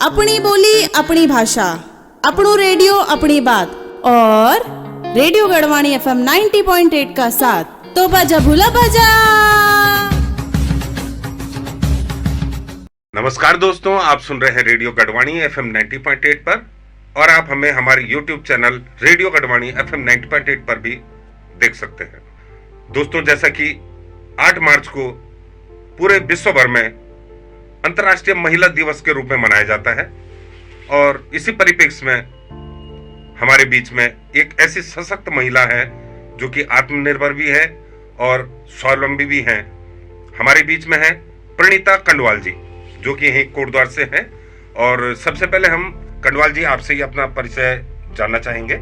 अपनी बोली अपनी भाषा, अपनो रेडियो अपनी बात और रेडियो गढ़वाणी FM 90.8 का साथ। तो बाजा भूला बाजा। नमस्कार दोस्तों, आप सुन रहे हैं रेडियो गढ़वाणी FM 90.8 पर और आप हमें हमारे YouTube channel radio Garhwani FM 90.8 पर भी देख सकते हैं। दोस्तों, जैसा कि 8 मार्च को पूरे विश्व भर में अंतर्राष्ट्रीय महिला दिवस के रूप में मनाया जाता है और इसी परिप्रेक्ष्य में हमारे बीच में एक ऐसी सशक्त महिला है जो कि आत्मनिर्भर भी है और स्वावलंबी भी है। हमारे बीच में है प्रणीता कंडवाल जी, जो कि यहीं कोटद्वार से हैं। और सबसे पहले हम कंडवाल जी आपसे ही अपना परिचय जानना चाहेंगे।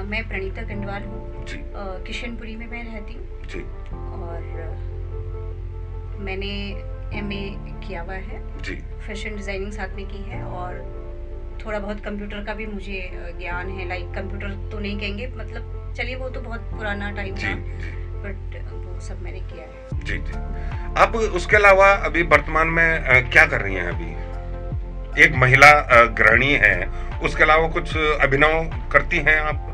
मैं प्रणीता कंडवाल हूँ जी। किशनपुरी में मैं रहती हूँ जी। और मैंने MA किया हुआ है जी। फैशन डिजाइनिंग साथ में की है और थोड़ा बहुत कंप्यूटर का भी मुझे ज्ञान है। लाइक कंप्यूटर तो नहीं कहेंगे, मतलब चलिए वो तो बहुत पुराना टाइम था, बट वो सब मैंने किया है जी जी। आप उसके अलावा अभी वर्तमान में क्या कर रही हैं? अभी एक महिला गृहिणी है, उसके अलावा कुछ अभिनव करती हैं आप?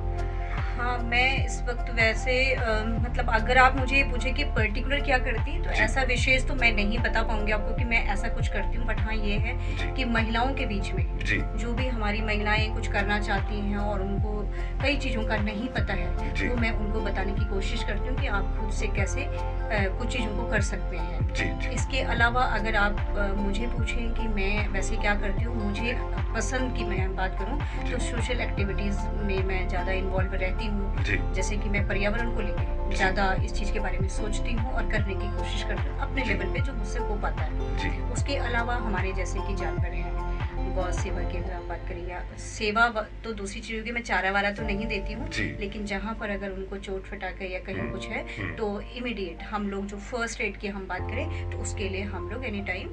हाँ, मैं इस वक्त वैसे मतलब अगर आप मुझे ये पूछे कि पर्टिकुलर क्या करती तो ऐसा विशेष तो मैं नहीं बता पाऊंगी आपको कि मैं ऐसा कुछ करती हूँ। बट हाँ, ये है कि महिलाओं के बीच में जो भी हमारी महिलाएं कुछ करना चाहती हैं और उनको कई चीज़ों का नहीं पता है, तो मैं उनको बताने की कोशिश करती हूँ कि आप खुद से कैसे कुछ चीज़ों को कर सकते हैं। इसके अलावा अगर आप मुझे पूछें कि मैं वैसे क्या करती हूँ, मुझे पसंद की मैं बात करूँ तो सोशल एक्टिविटीज़ में मैं ज़्यादा इन्वॉल्व रहती हूँ। जैसे कि मैं पर्यावरण को लेकर ज़्यादा इस चीज़ के बारे में सोचती हूँ और करने की कोशिश करती हूँ अपने लेवल पे जो मुझसे हो पाता है। उसके अलावा हमारे जैसे कि जानवर हैं, गौ सेवा की अगर आप बात करें या सेवा तो दूसरी चीज़ों की मैं चारा वारा तो नहीं देती हूँ, लेकिन जहाँ पर अगर उनको चोट फटाके या कहीं कुछ है तो इमीडिएट हम लोग जो फर्स्ट एड की हम बात करें तो उसके लिए हम लोग एनी टाइम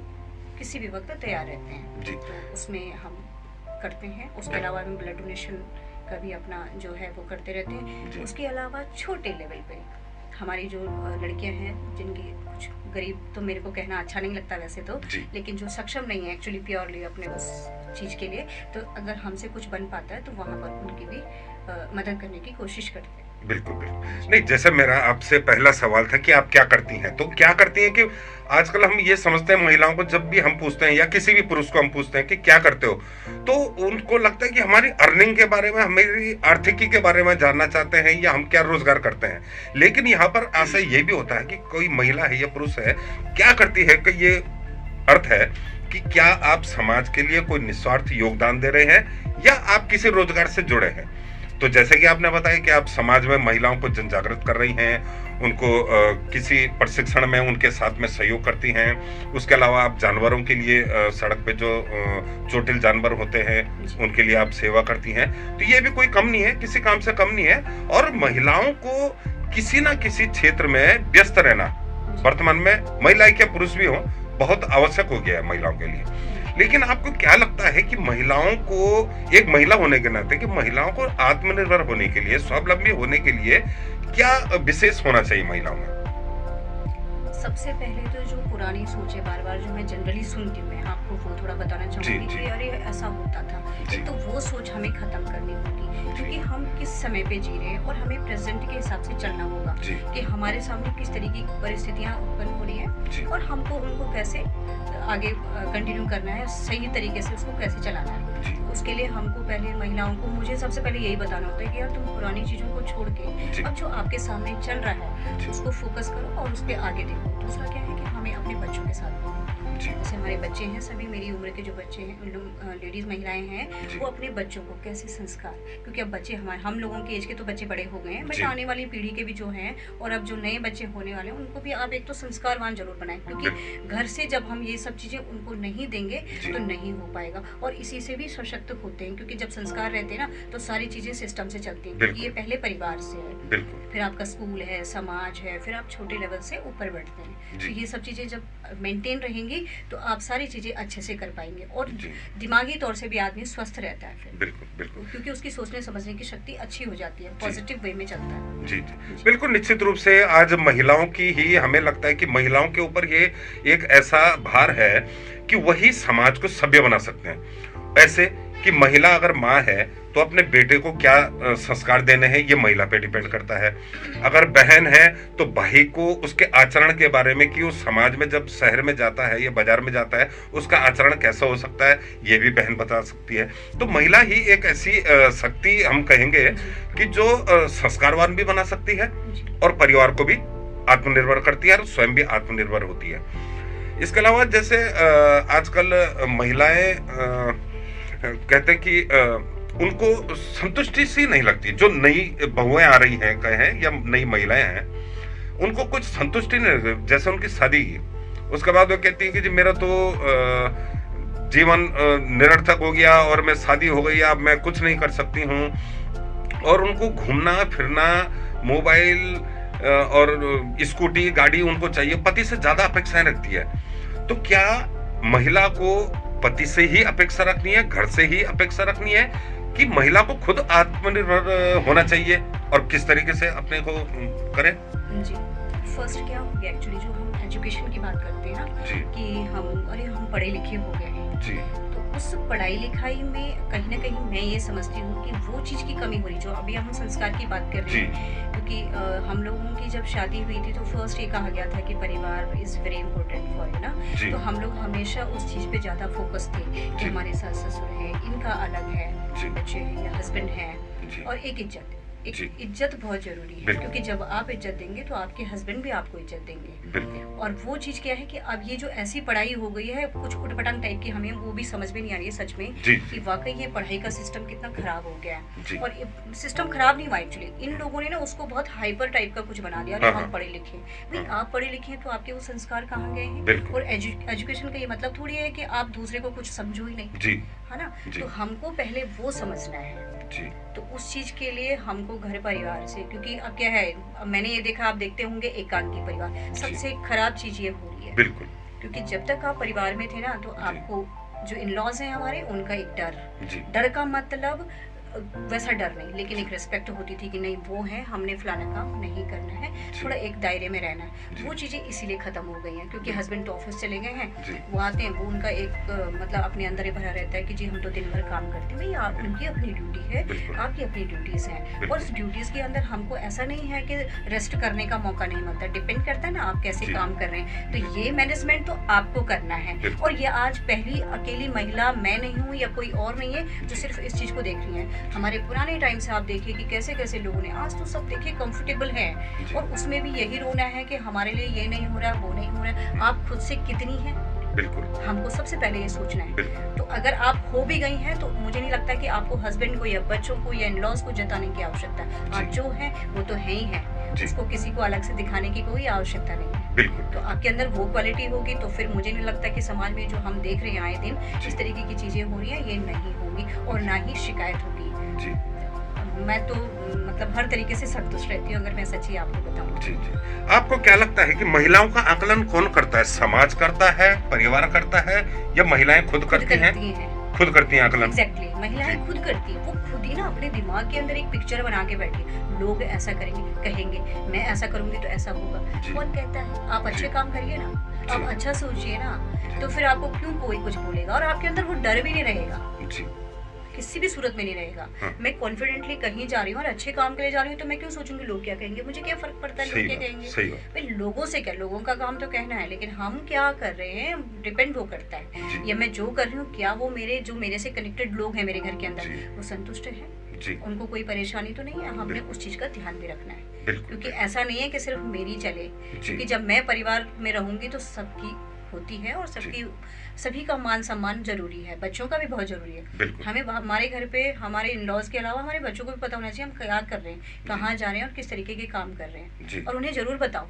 किसी भी वक्त तैयार रहते हैं, तो उसमें हम करते हैं। उसके अलावा हम ब्लड डोनेशन का भी अपना जो है वो करते रहते हैं। उसके अलावा छोटे लेवल पे हमारी जो लड़कियां हैं जिनकी कुछ गरीब, तो मेरे को कहना अच्छा नहीं लगता वैसे तो, लेकिन जो सक्षम नहीं है एक्चुअली प्योरली अपने उस चीज़ के लिए, तो अगर हमसे कुछ बन पाता है तो वहाँ पर उनकी भी मदद करने की कोशिश करते हैं। बिल्कुल बिल्कुल। नहीं, जैसे मेरा आपसे पहला सवाल था कि आप क्या करती हैं, तो क्या करती हैं कि आजकल हम ये समझते हैं महिलाओं को, जब भी हम पूछते हैं या किसी भी पुरुष को हम पूछते हैं कि क्या करते हो, तो उनको लगता है कि हमारी अर्निंग के बारे में, हमारी आर्थिकी के बारे में जानना चाहते हैं या हम क्या रोजगार करते हैं। लेकिन यहाँ पर ऐसा ये भी होता है कि कोई महिला है या पुरुष है क्या करती है, कि ये अर्थ है कि क्या आप समाज के लिए कोई निस्वार्थ योगदान दे रहे हैं या आप किसी रोजगार से जुड़े हैं। तो जैसे कि आपने बताया कि आप समाज में महिलाओं को जन जागृत कर रही हैं, उनको किसी प्रशिक्षण में उनके साथ में सहयोग करती हैं। उसके अलावा आप जानवरों के लिए सड़क पे जो चोटिल जानवर होते हैं उनके लिए आप सेवा करती हैं। तो ये भी कोई कम नहीं है, किसी काम से कम नहीं है। और महिलाओं को किसी ना किसी क्षेत्र में व्यस्त रहना वर्तमान में, महिलाएं क्या पुरुष भी हो, बहुत आवश्यक हो गया है महिलाओं के लिए। लेकिन आपको क्या लगता है कि महिलाओं को, एक महिला होने के नाते, कि महिलाओं को आत्मनिर्भर होने के लिए, स्वावलंबी होने के लिए क्या विशेष होना चाहिए महिलाओं में? सबसे पहले तो जो पुरानी सोच है, बार बार जो मैं जनरली सुनती हूँ, मैं आपको वो थोड़ा बताना चाहूँगी कि अरे ऐसा होता था, तो वो सोच हमें खत्म करनी होगी। क्योंकि हम किस समय पे जी रहे हैं और हमें प्रेजेंट के हिसाब से चलना होगा कि हमारे सामने किस तरीके की परिस्थितियाँ उत्पन्न हो रही हैं और हमको उनको कैसे आगे कंटिन्यू करना है, सही तरीके से उसको कैसे चलाना है। उसके लिए हमको पहले महिलाओं को, मुझे सबसे पहले यही बताना होता है कि यार तुम पुरानी चीज़ों को छोड़ के अब जो आपके सामने चल रहा है उसको फोकस करो और उस पर आगे देखो। दूसरा क्या है कि हमें अपने बच्चों के साथ रहना। जैसे हमारे बच्चे हैं, सभी मेरी उम्र के जो बच्चे हैं, लेडीज़ महिलाएं हैं, वो अपने बच्चों को कैसे संस्कार, क्योंकि अब बच्चे हम लोगों के एज के तो बच्चे बड़े हो गए हैं, बट आने वाली पीढ़ी के भी जो हैं और अब जो नए बच्चे होने वाले हैं उनको भी आप एक तो संस्कारवान जरूर बनाएं, क्योंकि घर से जब हम ये सब चीज़ें उनको नहीं देंगे तो नहीं हो पाएगा। और इसी से भी सशक्त होते हैं, क्योंकि जब संस्कार रहते हैं ना तो सारी चीज़ें सिस्टम से चलती हैं, क्योंकि ये पहले परिवार से है, फिर आपका स्कूल है, समाज है, फिर आप छोटे लेवल से ऊपर बढ़ते हैं। तो ये सब चीज़ें जब मेंटेन रहेंगी तो आप सारी चीज़ें अच्छे से कर पाएंगे और जी। दिमागी तौर से भी आदमी स्वस्थ रहता है फिर, बिल्कुल बिल्कुल। क्योंकि उसकी सोचने समझने की शक्ति अच्छी हो जाती है, पॉजिटिव वे में चलता है। जी जी बिल्कुल, निश्चित रूप से आज महिलाओं की ही हमें लगता है कि महिलाओं के ऊपर ये एक ऐसा भार है कि वही समाज को सभ्य बना सकते हैं। ऐसे कि महिला अगर माँ है तो अपने बेटे को क्या संस्कार देने हैं ये महिला पे डिपेंड करता है। अगर बहन है तो भाई को उसके आचरण के बारे में, कि उस समाज में जब शहर में जाता है या बाजार में जाता है उसका आचरण कैसा हो सकता है, ये भी बहन बता सकती है। तो महिला ही एक ऐसी शक्ति हम कहेंगे कि जो संस्कारवान भी बना सकती है और परिवार को भी आत्मनिर्भर करती है और स्वयं भी आत्मनिर्भर होती है। इसके अलावा जैसे आजकल महिलाएं कहते हैं कि उनको संतुष्टि सी नहीं लगती। जो नई बहुएं आ रही हैं कहें या नई महिलाएं हैं, उनको कुछ संतुष्टि नहीं लगती। जैसे उनकी शादी की, उसके बाद वो कहती है कि जी मेरा तो जीवन निरर्थक हो गया और मैं शादी हो गई, अब मैं कुछ नहीं कर सकती हूँ। और उनको घूमना फिरना, मोबाइल और स्कूटी गाड़ी उनको चाहिए, पति से ज्यादा अपेक्षाएं रखती है। तो क्या महिला को पति से ही अपेक्षा रखनी है, घर से ही अपेक्षा रखनी है, कि महिला को खुद आत्मनिर्भर होना चाहिए और किस तरीके से अपने को करें? जी, फर्स्ट क्या हो गया एक्चुअली, जो हम एजुकेशन की बात करते हैं ना कि हम पढ़े लिखे हो गए हैं जी, तो उस पढ़ाई लिखाई में कहीं ना कहीं मैं ये समझती हूँ कि वो चीज़ की कमी हो रही, जो अभी हम संस्कार की बात कर रहे हैं। क्योंकि हम लोगों की जब शादी हुई थी तो फर्स्ट ये कहा गया था कि परिवार is very important for you ना, तो हम लोग हमेशा उस चीज़ पे ज़्यादा फोकस थे कि हमारे सास ससुर है, इनका अलग है, बच्चे हैं या हस्बैंड है, और एक इज्जत बहुत जरूरी है। क्योंकि जब आप इज्जत देंगे तो आपके हस्बैंड भी आपको इज्जत देंगे। और वो चीज क्या है कि अब ये जो ऐसी पढ़ाई हो गई है कुछ उटपटांग टाइप की, हमें वो भी समझ में नहीं आ रही है सच में कि वाकई ये पढ़ाई का सिस्टम कितना खराब हो गया है। और सिस्टम खराब नहीं हुआ एक्चुअली, इन लोगों ने ना उसको बहुत हाइपर टाइप का कुछ बना दिया। अरे हम पढ़े लिखे, भाई आप पढ़े लिखे हैं तो आपके वो संस्कार कहाँ गए हैं? और एजुकेशन का ये मतलब थोड़ी है कि आप दूसरे को कुछ समझो ही नहीं, है ना। तो हमको पहले वो समझना है। तो उस चीज के लिए हमको घर परिवार से, क्योंकि अब क्या है, मैंने ये देखा, आप देखते होंगे एकांकी परिवार सबसे खराब चीज ये हो रही है। बिल्कुल, क्योंकि जब तक आप परिवार में थे ना तो आपको जो इन लॉज हैं हमारे, उनका एक डर का मतलब वैसा डर नहीं, लेकिन एक रिस्पेक्ट होती थी कि नहीं वो है, हमने फलाना काम नहीं करना है, थोड़ा एक दायरे में रहना है। वो चीज़ें इसीलिए खत्म हो गई हैं क्योंकि हस्बैंड तो ऑफिस चले गए हैं, वो आते हैं, वो उनका एक मतलब अपने अंदर ही भरा रहता है कि जी हम तो दिन भर काम करते हैं। भाई आप, उनकी अपनी ड्यूटी है, आपकी अपनी ड्यूटीज़ हैं, और उस ड्यूटीज़ के अंदर हमको ऐसा नहीं है कि रेस्ट करने का मौका नहीं मिलता। डिपेंड करता है ना आप कैसे काम कर रहे हैं। तो ये मैनेजमेंट तो आपको करना है। और ये आज पहली अकेली महिला मैं नहीं हूँ या कोई और नहीं है जो सिर्फ इस चीज़ को देख रही है। हमारे पुराने टाइम से आप देखिए कि कैसे कैसे लोगों ने, आज तो सब देखिए कंफर्टेबल है, और उसमें भी यही रोना है कि हमारे लिए ये नहीं हो रहा, वो नहीं हो रहा। आप खुद से कितनी हैं? बिल्कुल, हमको सबसे पहले ये सोचना है। तो अगर आप हो भी गई हैं तो मुझे नहीं लगता कि आपको हस्बैंड को या बच्चों को या इन-लॉज को जताने की आवश्यकता है। आप जो हैं वो तो है ही है, उसको किसी को अलग से दिखाने की कोई आवश्यकता नहीं है। बिल्कुल। तो आपके अंदर वो क्वालिटी होगी तो फिर मुझे नहीं लगता कि समाज में जो हम देख रहे हैं आए दिन इस तरीके की चीजें हो रही हैं, ये नहीं होगी और ना ही शिकायत होगी। मैं तो मतलब हर तरीके से संतुष्ट रहती हूँ, अगर मैं सच्ची आपको बताऊँ। जी। आपको क्या लगता है कि महिलाओं का आकलन कौन करता है? समाज करता है, परिवार करता है, या महिलाएं खुद करती हैं? खुद करती हैं आकलन। एग्जैक्टली, महिलाएं खुद करती हैं। वो खुद ही ना अपने दिमाग के अंदर एक पिक्चर बना के बैठी, लोग ऐसा करेंगे, कहेंगे, मैं ऐसा करूंगी तो ऐसा होगा। कौन कहता है? आप अच्छे काम करिए ना, आप अच्छा सोचिए ना, तो फिर आपको क्यों कोई कुछ बोलेगा? और आपके अंदर वो डर भी नहीं रहेगा, किसी भी सूरत में नहीं रहेगा। मैं कॉन्फिडेंटली कहीं जा रही हूँ और अच्छे काम के लिए जा रही हूँ तो मैं क्यों सोचूंगी लोग क्या कहेंगे? मुझे क्या फर्क पड़ता है लोग क्या कहेंगे? भाई लोगों से क्या, लोगों का काम तो कहना है, लेकिन हम क्या कर रहे हैं डिपेंड वो करता है। या मैं जो कर रही हूँ क्या वो जो मेरे से कनेक्टेड लोग हैं मेरे घर के अंदर, वो संतुष्ट है, उनको कोई परेशानी तो नहीं है? हमने उस चीज का ध्यान भी रखना है, क्योंकि ऐसा नहीं है कि सिर्फ मेरी चले। क्योंकि जब मैं परिवार में रहूंगी तो सबकी होती है और सभी का मान सम्मान जरूरी है, बच्चों का भी बहुत जरूरी है। हमें हमारे घर पे हमारे इन-लॉज के अलावा हमारे बच्चों को भी पता होना चाहिए हम क्या कर रहे हैं, कहाँ जा रहे हैं और किस तरीके के काम कर रहे हैं। और उन्हें जरूर बताओ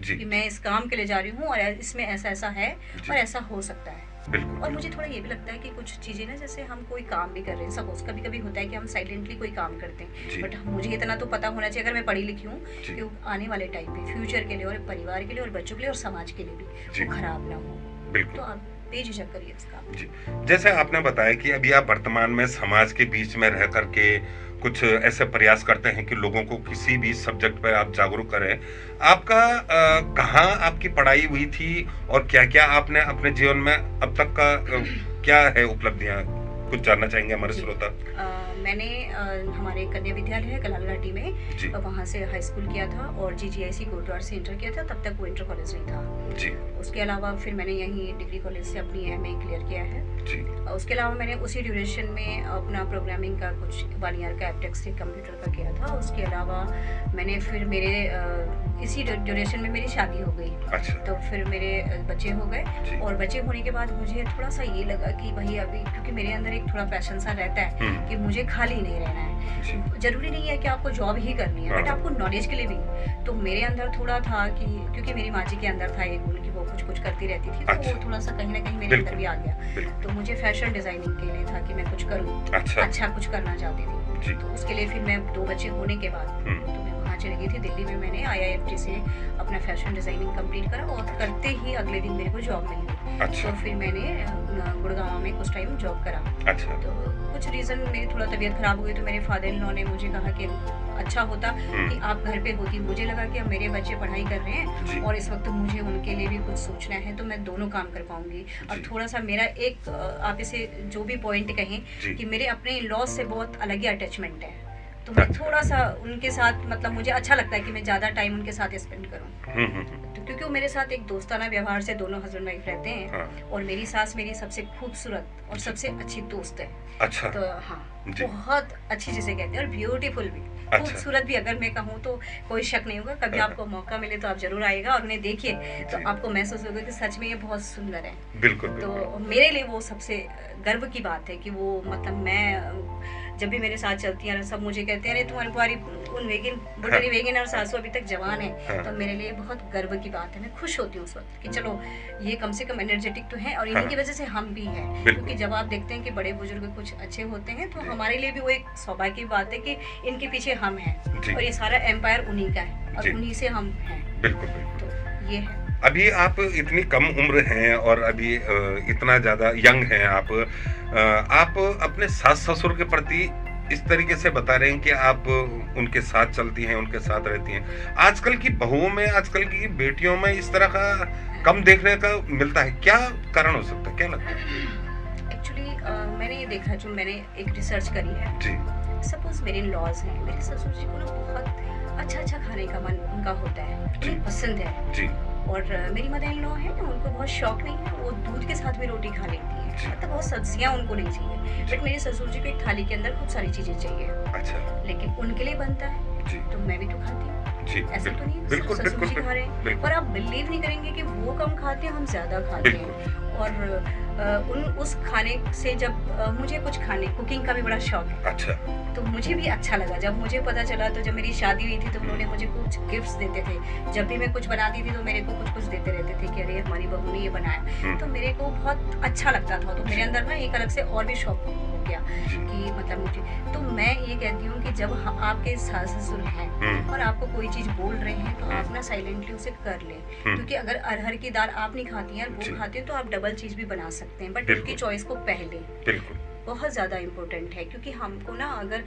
कि मैं इस काम के लिए जा रही हूँ और इसमें ऐसा ऐसा है और ऐसा हो सकता है। और मुझे थोड़ा ये भी लगता है कि कुछ चीजें ना, जैसे हम कोई काम भी कर रहे हैं, सपोज कभी कभी होता है कि हम साइलेंटली कोई काम करते हैं, बट मुझे इतना तो पता होना चाहिए, अगर मैं पढ़ी लिखी हूँ, कि आने वाले टाइम पे फ्यूचर के लिए और परिवार के लिए और बच्चों के लिए और समाज के लिए भी वो खराब ना हो। बिल्कुल। तो आप बेझिझक करिए इसका। जी, जैसे आपने बताया कि अभी आप वर्तमान में समाज के बीच में रह करके कुछ ऐसे प्रयास करते हैं कि लोगों को किसी भी सब्जेक्ट पर आप जागरूक करें। आपका कहाँ आपकी पढ़ाई हुई थी और क्या-क्या आपने अपने जीवन में अब तक का क्या है उपलब्धियाँ? कुछ जानना चाहेंगे हमारे जी। श्रोता? मैंने हमारे कन्या विद्यालय है कलाल घाटी में, जी, वहाँ से हाई स्कूल किया था और GGIC कोटद्वार से इंटर किया था। तब तक वो इंटर कॉलेज नहीं था। जी, उसके अलावा फिर मैंने यहीं डिग्री कॉलेज से अपनी MA क्लियर किया है। जी, उसके अलावा मैंने उसी ड्यूरेशन में अपना प्रोग्रामिंग का कुछ 1 ईयर का एप्टेक्स से कंप्यूटर का किया था। उसके अलावा मैंने फिर मेरे इसी ड्यूरेशन में मेरी शादी हो गई। अच्छा, तो फिर मेरे बच्चे हो जी। गए और बच्चे होने के बाद मुझे थोड़ा सा ये लगा कि भाई अभी, क्योंकि मेरे अंदर एक थोड़ा पैशन सा रहता है कि मुझे खाली नहीं रहना है। जी, जरूरी नहीं है कि आपको जॉब ही करनी है, बट हाँ। आपको नॉलेज के लिए भी। तो मेरे अंदर थोड़ा था कि क्योंकि मेरी माँ जी के अंदर था ये गुण कि वो कुछ कुछ करती रहती थी, तो अच्छा। वो थोड़ा सा कहीं ना कहीं मेरे बिल्कुल। अंदर भी आ गया। बिल्कुल, तो मुझे फैशन डिजाइनिंग के लिए था कि मैं कुछ करूँ, अच्छा, अच्छा कुछ करना चाहती थी। जी, तो उसके लिए फिर मैं 2 बच्चे होने के बाद तो मैं वहाँ चली गई थी दिल्ली में। मैंने IIFT से अपना फैशन डिजाइनिंग कंप्लीट करा और करते ही अगले दिन मेरे को जॉब मिल गई। अच्छा, तो फिर मैंने गुड़गांव में कुछ टाइम जॉब करा। अच्छा, तो कुछ रीज़न मेरी थोड़ा तबीयत खराब हो गई, तो मेरे फादर इन लॉ ने मुझे कहा कि अच्छा होता कि आप घर पे होती। मुझे लगा कि अब मेरे बच्चे पढ़ाई कर रहे जी। हैं और इस वक्त मुझे उनके लिए भी कुछ सोचना है, तो मैं दोनों काम कर पाऊंगी। जी। अब थोड़ा सा मेरा एक आप इसे जो भी पॉइंट कहें जी। कि मेरे अपने इन लॉज से बहुत अलग ही अटैचमेंट है। तो मैं अच्छा। थोड़ा सा उनके साथ, मतलब मुझे अच्छा लगता है कि मैं ज़्यादा टाइम उनके साथ स्पेंड करूँ। तो क्योंकि वो मेरे साथ एक दोस्ताना व्यवहार से दोनों हस्बैंड वाइफ रहते हैं। हाँ। और मेरी सास मेरी सबसे खूबसूरत और सबसे अच्छी दोस्त है। अच्छा, तो हाँ, जी। बहुत अच्छी जिसे कहते हैं, और ब्यूटीफुल भी, अच्छा। खूबसूरत भी। अगर मैं कहूँ तो कोई शक नहीं होगा। कभी हाँ। आपको मौका मिले तो आप जरूर आइएगा और उन्हें देखिए, तो जी। आपको महसूस होगा कि सच में ये बहुत सुंदर है। बिल्कुल, तो बिल्कुल, मेरे लिए वो सबसे गर्व की बात है कि वो, मतलब मैं जब भी मेरे साथ चलती हैं सब मुझे कहते हैं अरे तुम्हारी उन वेगिन बुटरी वेगिन और सासू अभी तक जवान है। हाँ। तो मेरे लिए बहुत गर्व की बात है। मैं खुश होती हूँ उस वक्त कि चलो ये कम से कम एनर्जेटिक तो है और इन्हीं हाँ। की वजह से हम भी हैं। बिल्कुल। क्योंकि जब आप देखते हैं कि बड़े बुजुर्ग कुछ अच्छे होते हैं तो जी। हमारे लिए भी वो एक सौभाग्य की बात है कि इनके पीछे हम हैं जी। और ये सारा एम्पायर उन्हीं का है जी। और उन्हीं से हम हैं। बिल्कुल, बिल्कुल। तो ये है। अभी आप इतनी कम उम्र हैं और अभी इतना ज़्यादा यंग हैं आप अपने सास-ससुर के प्रति इस तरीके से बता रहे हैं कि आप उनके साथ चलती हैं, उनके साथ रहती हैं। आजकल की बहुओं में, आजकल की बेटियों में इस तरह का कम देखने का मिलता है। क्या कारण हो सकता है? क्या लगता है? एक्चुअली मैंने ये देखा, जो मैंने एक रिसर्च करी है। जी, सपोज मेरे लॉज हैं, मेरे ससुर जी को ना बहुत अच्छा खाने का मन उनका होता है, जी। उन्हें पसंद है। जी, और मेरी मदर इन लॉ है ना, उनको बहुत शौक नहीं है, वो दूध के साथ भी रोटी खा लेती है, जी। मतलब बहुत सब्जियां उनको नहीं चाहिए। जी। बट मेरे ससुर जी को एक थाली के अंदर खूब सारी चीजें चाहिए, अच्छा, लेकिन उनके लिए बनता है जी, तो मैं भी तो खाती हूँ। जी, ऐसा तो नहीं है बिल्कुल, ससुर बिल्कुल, जी खा रहे हैं। बिल्कुल, और आप बिलीव नहीं करेंगे कि वो कम खाते हैं, हम ज्यादा खाते बिल्कुल। हैं। और उस खाने से जब मुझे कुछ खाने, कुकिंग का भी बड़ा शौक है, अच्छा, तो मुझे भी अच्छा लगा जब मुझे पता चला। तो जब मेरी शादी हुई थी तो उन्होंने मुझे कुछ गिफ्ट्स देते थे। जब भी मैं कुछ बनाती थी तो मेरे को कुछ कुछ देते रहते थे कि अरे हमारी बहू ने ये बनाया। तो मेरे को बहुत अच्छा लगता था। तो मेरे अंदर ना एक अलग से और भी शौक हो गया जी। कि मतलब मुझे, तो मैं ये कहती हूँ कि जब आपके सास ससुर हैं और आपको कोई चीज़ बोल रहे हैं तो आप ना साइलेंटली उसे कर लें। क्योंकि अगर अरहर की दाल आप नहीं खाती हैं, जी। वो खाते हैं, तो आप डबल चीज़ भी बना सकते हैं, बट बिल्कुल। उनकी चॉइस को पहले बिल्कुल, बहुत ज़्यादा इम्पोर्टेंट है। क्योंकि हमको ना, अगर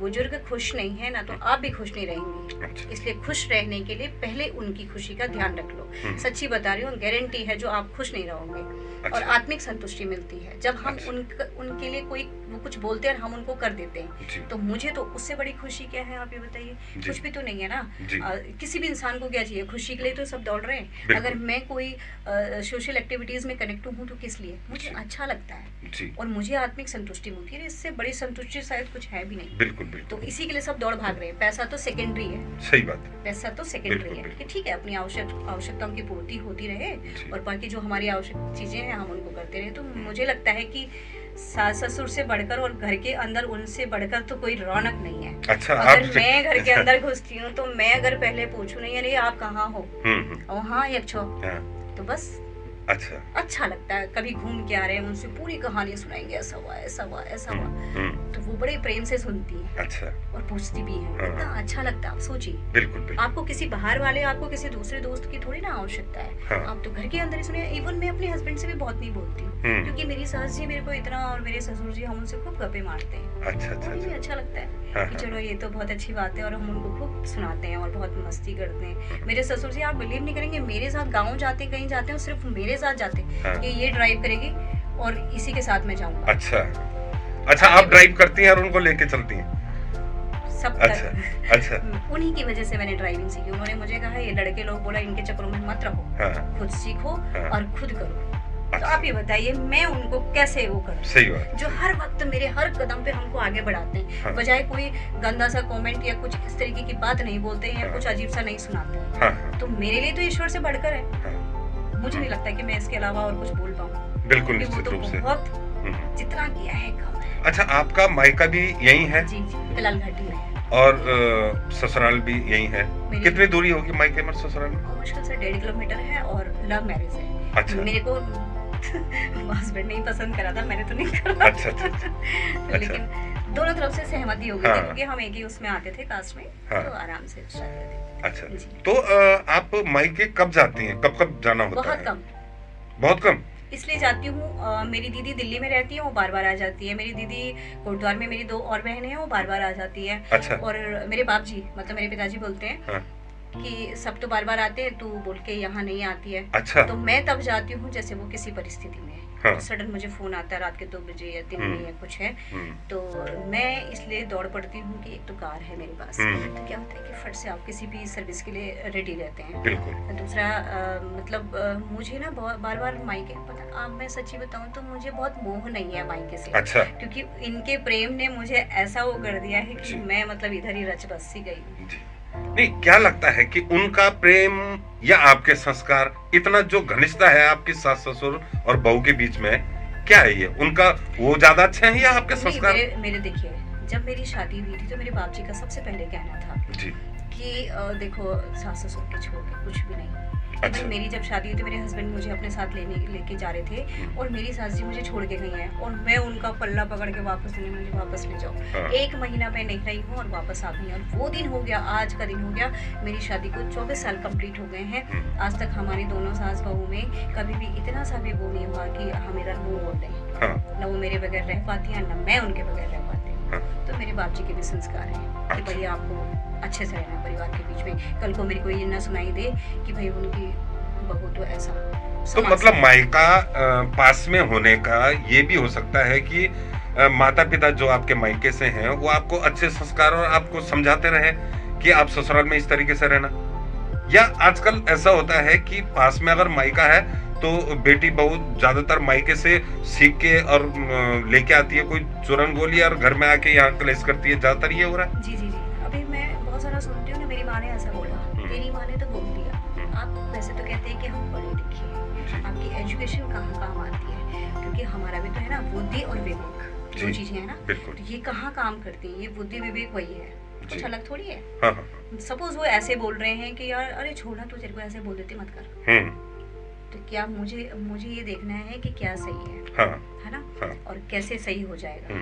बुजुर्ग खुश नहीं है ना तो आप भी खुश नहीं रहेंगे। अच्छा, इसलिए खुश रहने के लिए पहले उनकी खुशी का ध्यान रख लो। सच्ची बता रही हूँ, गारंटी है जो आप खुश नहीं रहोगे। और अच्छा, आत्मिक संतुष्टि मिलती है जब हम अच्छा। उनके लिए कोई वो कुछ बोलते हैं और हम उनको कर देते हैं। जी, तो मुझे तो उससे बड़ी खुशी क्या है, आप ये बताइए। जी। कुछ भी तो नहीं है ना। जी। किसी भी इंसान को क्या चाहिए, खुशी के लिए तो सब दौड़ रहे हैं। बिल्कुल। अगर मैं कोई सोशल एक्टिविटीज में कनेक्ट हूँ तो किस लिए, मुझे जी। अच्छा लगता है जी, और मुझे आत्मिक संतुष्टि मिलती है। इससे बड़ी संतुष्टि शायद कुछ है भी नहीं। बिल्कुल, तो बिल्कुल, इसी के लिए सब दौड़ भाग रहे हैं। पैसा तो सेकेंडरी है, सही बात है। पैसा तो सेकेंडरी बिल्कुल, है बिल्कुल। कि ठीक है, अपनी आवश्यकताओं की पूर्ति होती रहे जी। और बाकी जो हमारी आवश्यक चीजें हैं हम उनको करते रहे। तो मुझे लगता है कि सास ससुर से बढ़कर और घर के अंदर उनसे बढ़कर तो कोई रौनक नहीं है। अच्छा, अगर आप मैं घर के अंदर घुसती हूँ तो मैं अगर पहले पूछूं नहीं अरे आप कहाँ हो, हम्म, और हाँ एक छो, हाँ, तो बस अच्छा। अच्छा लगता है, कभी घूम के आ रहे हैं उनसे पूरी कहानी सुनाएंगे, ऐसा हुआ ऐसा हुआ ऐसा हुआ, तो वो बड़े प्रेम से सुनती है अच्छा। और पूछती भी है। हाँ। कितना अच्छा लगता है। आप सोचिए, बिल्कुल बिल्कुल। आपको किसी बाहर वाले, आपको किसी दूसरे दोस्त की थोड़ी ना आवश्यकता है। हाँ। आप तो घर के अंदर ही सुनिए। इवन मैं अपने हस्बैंड से भी बहुत नहीं बोलती हूँ, क्योंकि मेरी सास जी मेरे को इतना, और मेरे ससुर जी, हम उनसे खूब गप्पे मारते हैं। अच्छा अच्छा मुझे भी अच्छा। अच्छा लगता है हाँ, कि हाँ। चलो ये तो बहुत अच्छी बात है, और हम उनको खूब सुनाते हैं और बहुत मस्ती करते हैं। मेरे ससुर जी, आप बिलीव नहीं करेंगे, मेरे साथ गाँव जाते कहीं जाते हैं, सिर्फ मेरे साथ जाते हाँ। कि ये ड्राइव करेगी और इसी के साथ मैं जाऊंगा। अच्छा अच्छा, आप ड्राइव करती हैं और उनको लेके चलती हैं? सब अच्छा अच्छा। उन्हीं की वजह से मैंने ड्राइविंग सीखी। उन्होंने मुझे कहा, ये लड़के लोग, बोला इनके चक्करों में मत रहो, हाँ। खुद सीखो हाँ। और खुद करो। तो अच्छा। आप ये बताइए, मैं उनको कैसे वो करूं? सही बात। जो हर वक्त मेरे हर कदम पे हमको आगे बढ़ाते हैं, हाँ। बजाय कोई गंदा सा कमेंट या कुछ इस तरीके की बात नहीं बोलते हैं या हाँ। कुछ अजीब सा नहीं सुनाते हैं। हाँ। तो मेरे लिए तो ईश्वर से बढ़कर है। हाँ। मुझे नहीं लगता कि मैं इसके अलावा और कुछ बोल पाऊँ। बिल्कुल, क्योंकि वो निश्चित तो रूप से। बहुत जितना किया है कम है। अच्छा, आपका मायका भी यही है? जी जी, फिलहाल घाटी में है। और ससुराल भी यही है? मेरी- कितनी दूरी होगी मायके में ससुराल में? मुश्किल से 1.5 किलोमीटर है, और लव मैरिज है। अच्छा। मेरे को हस्बैंड ने ही पसंद करा था, मैंने तो नहीं करा। अच्छा अच्छा अच्छा। लेकिन दोनों तरफ से सहमति हो गई हाँ। थी, क्योंकि हम एक ही उसमें आते थे, कास्ट में। हाँ। तो आराम से शादी थी। अच्छा, जी। तो आप मायके कब जाती हैं? कब कब जाना होता बहुत है? कम बहुत कम? इसलिए जाती हूँ, मेरी दीदी दिल्ली में रहती है, वो बार बार आ जाती है। मेरी दीदी कोटद्वार में, मेरी 2 और बहनें हैं, वो बार बार आ जाती है। अच्छा। और मेरे बाप जी, मतलब मेरे पिताजी, बोलते हैं हाँ। कि सब तो बार बार आते हैं, तू बोल के यहाँ नहीं आती है। अच्छा। तो मैं तब जाती हूँ जैसे वो किसी परिस्थिति में है। हाँ। तो सडन मुझे फोन आता है रात के 2 बजे या 3 बजे या कुछ है, तो मैं इसलिए दौड़ पड़ती हूँ कि एक तो कार है मेरे पास, तो क्या होता है कि फट से आप किसी भी सर्विस के लिए रेडी रहते हैं। बिल्कुल। दूसरा मतलब मुझे ना बार बार मायके, पता आप, मैं सच्ची बताऊँ तो मुझे बहुत मोह नहीं है मायके से। अच्छा। क्योंकि इनके प्रेम ने मुझे ऐसा वो कर दिया है कि जी। मैं मतलब इधर ही रच बस सी गई हूँ। जी। नहीं, क्या लगता है कि उनका प्रेम या आपके संस्कार, इतना जो घनिष्ठता है आपकी सास ससुर और बहू के बीच में, क्या है ये? उनका वो ज्यादा अच्छे हैं या आपके नहीं, संस्कार? मेरे देखिए, जब मेरी शादी हुई थी तो मेरे बाप जी का सबसे पहले कहना था जी। कि देखो, सास ससुर के छोड़ के कुछ भी नहीं। अच्छा। Even मेरी जब शादी हुई तो मेरे हस्बैंड मुझे अपने साथ लेके जा रहे थे, और मेरी सास जी मुझे छोड़ के गई हैं, और मैं उनका पल्ला पकड़ के वापस मुझे वापस ले जाओ। हाँ। 1 महीना मैं नहीं रही हूँ और वापस आ गई, और वो दिन हो गया, आज का दिन हो गया, मेरी शादी को 24 साल कंप्लीट हो गए हैं। आज तक हमारी दोनों सास बहू में कभी भी इतना सा भी वो नहीं हुआ कि हम इधर मुँह मोड़ दें। हाँ। न वो मेरे बगैर रह पाती हैं, न मैं उनके बगैर रह पाती हूँ। हाँ। तो मेरे बाप जी के भी संस्कार हैं कि भाई आपको अच्छे से रहना परिवार के बीच में। कल को मेरे को ये ना सुनाई दे कि भाई उनकी बहू तो ऐसा। तो मतलब मायका पास में होने का ये भी हो सकता है कि माता पिता जो आपके मायके से हैं वो आपको अच्छे संस्कार और आपको समझाते रहे कि आप ससुराल में इस तरीके से रहना, या आजकल ऐसा होता है कि पास में अगर मायका है तो बेटी बहू ज्यादातर मायके से सीख के और लेके आती है कोई चुरन गोली और घर में आके यहाँ क्लेश करती है, ज्यादातर ये हो रहा है? जी जी जी, अभी मैं बहुत सारा सुनती हूँ ना, मेरी माँ ने ऐसा बोला, तेरी माँ ने तो बोल दिया। आप वैसे तो कहते हैं कि हम पढ़े लिखे हैं, आपकी एजुकेशन कहाँ काम आती है? क्योंकि हमारा भी तो है ना, बुद्धि और विवेक, 2 चीजें हैं ना। बिल्कुल। तो ये कहाँ काम करती है? ये बुद्धि विवेक वही है, कुछ अलग थोड़ी है। हाँ हाँ। सपोज वो ऐसे बोल रहे हैं कि यार अरे छोड़ना, तू तेरे को ऐसे बोल देती, मत कर। तो क्या मुझे ये देखना है कि क्या सही है, हाँ। है ना? हाँ। और कैसे सही हो जाएगा।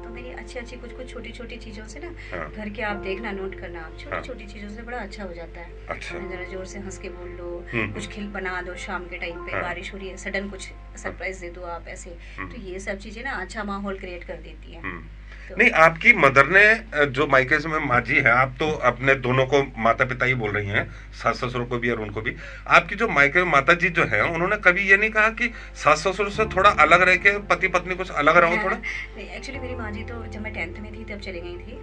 तो मेरी अच्छी कुछ छोटी छोटी चीजों से ना, हाँ। घर के आप देखना, नोट करना, आप हाँ। छोटी चीजों से बड़ा अच्छा हो जाता है। अच्छा। जरा जोर से हंस के बोल लो, कुछ खिल बना दो, शाम के टाइम पे हाँ। बारिश हो रही है, सडन कुछ सरप्राइज दे दो आप ऐसे। तो ये सब चीजें ना अच्छा माहौल क्रिएट कर देती हैं। नहीं, आपकी मदर ने जो मायके में माँ जी है, आप तो अपने दोनों को माता पिता ही बोल रही हैं, सास ससुर को भी और उनको भी। आपकी जो मायके में माता जी जो है, उन्होंने कभी ये नहीं कहा कि सास ससुर से थोड़ा अलग रह के पति पत्नी कुछ अलग रहो थोड़ा? नहीं, एक्चुअली मेरी माँ जी तो जब मैं 10th में थी तब चली गई थी।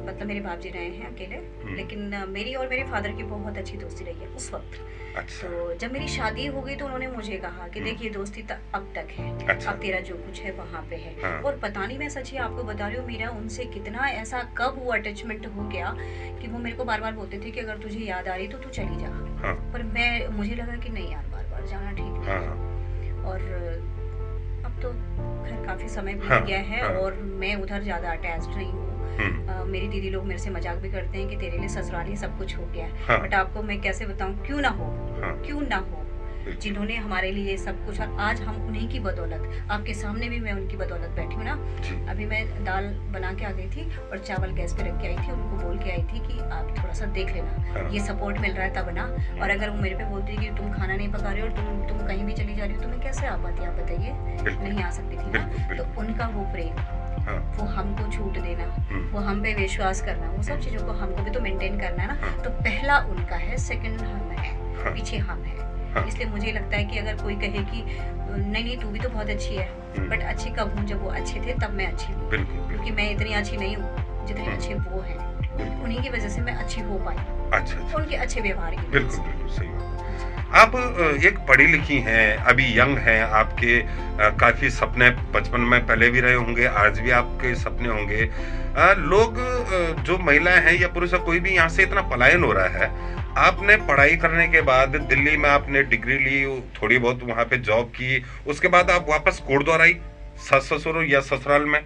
मतलब मेरे बाप जी रहे हैं अकेले, लेकिन मेरी और मेरे फादर की बहुत अच्छी दोस्ती रही है उस वक्त। अच्छा। तो जब मेरी शादी हो गई तो उन्होंने मुझे कहा कि देखिए दोस्ती अब तक है। अच्छा। अब तेरा जो कुछ है वहाँ पे है। हाँ। और पता नहीं, मैं सच्ची आपको बता रही हूँ, मेरा उनसे कितना ऐसा कब वो अटैचमेंट हो गया कि वो मेरे को बार बार बोलते थे कि अगर तुझे याद आ रही तो तू चली जा। हाँ। पर मुझे लगा कि नहीं यार, बार बार जाना ठीक नहीं। हाँ। और अब तो खैर काफी समय बीत हाँ। गया है, हाँ। और मैं उधर ज्यादा अटैच्ड नहीं हूँ। मेरी दीदी लोग मेरे से मजाक भी करते हैं कि तेरे लिए ससुराल ही सब कुछ हो गया है। हाँ। बट आपको मैं कैसे बताऊं, क्यों ना हो, हाँ। क्यों ना हो, बिल्कुल। जिन्होंने हमारे लिए सब कुछ, और आज हम उन्हीं की बदौलत, आपके सामने भी मैं उनकी बदौलत बैठी हूँ ना। जी। अभी मैं दाल बना के आ गई थी और चावल गैस पे रख के आई थी, उनको बोल के आई थी कि आप थोड़ा सा देख लेना, हाँ। ये सपोर्ट मिल रहा है तब ना। और अगर वो मेरे पे बोलती है कि तुम खाना नहीं पका रहे हो और तुम कहीं भी चली जा रही हो, तो मैं कैसे आ पाती, आप बताइए? बिल्कुल। नहीं आ सकती थी बिल्कुल, ना। बिल्कुल। तो उनका वो प्रेम, हाँ। वो हमको छूट देना, हम्म। वो हम पे विश्वास करना, वो सब चीज़ों को हमको भी तो मेंटेन करना है ना। हाँ। तो पहला उनका है, सेकंड हम है, हाँ। पीछे हम है। हाँ। इसलिए मुझे लगता है कि अगर कोई कहे कि नहीं नहीं तू भी तो बहुत अच्छी है, बट अच्छी कब हूँ, जब वो अच्छे थे तब मैं अच्छी हूँ। बिल्कुल, बिल्कुल। क्योंकि मैं इतनी अच्छी नहीं हूँ जितने अच्छे वो हैं, बिल्कुल। उन्हीं की वजह से मैं अच्छी हो पाई, अच्छा, अच्छा। उनके अच्छे व्यवहार की वजह बिल्कुल, से। बिल्कुल सही बात। आप एक पढ़ी लिखी हैं, अभी यंग हैं, आपके काफी सपने बचपन में पहले भी रहे होंगे, आज भी आपके सपने होंगे। लोग जो महिलाएं हैं या पुरुष है, कोई भी यहाँ से इतना पलायन हो रहा है। आपने पढ़ाई करने के बाद दिल्ली में आपने डिग्री ली, थोड़ी बहुत वहाँ पे जॉब की, उसके बाद आप वापस कोटद्वार आई सास ससुर या ससुराल में।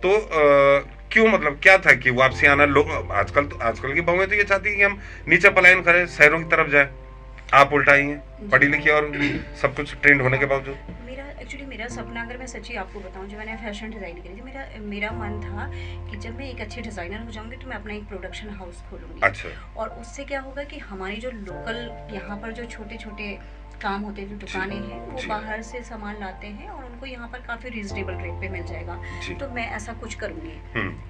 तो क्यों, मतलब क्या था कि वापसी आना? लोग आजकल की बहुएं तो ये चाहती है कि हम नीचे पलायन करें, शहरों की तरफ जाए। आप उल्टा ही हैं, पढ़ी लिखी और सब कुछ ट्रेंड होने के बावजूद। मेरा सपना, अगर मैं सच्ची आपको बताऊं, जो मैंने फैशन डिज़ाइन करी थी, मेरा मन था कि जब मैं एक अच्छी डिज़ाइनर हो जाऊंगी तो मैं अपना एक प्रोडक्शन हाउस खोलूंगी। अच्छा। और उससे क्या होगा कि हमारी जो लोकल यहाँ पर जो छोटे छोटे काम होते हैं, जो दुकानें हैं, वो जी। बाहर से सामान लाते हैं और उनको यहाँ पर काफ़ी रीजनेबल रेट पे मिल जाएगा। जी। तो मैं ऐसा कुछ करूँगी।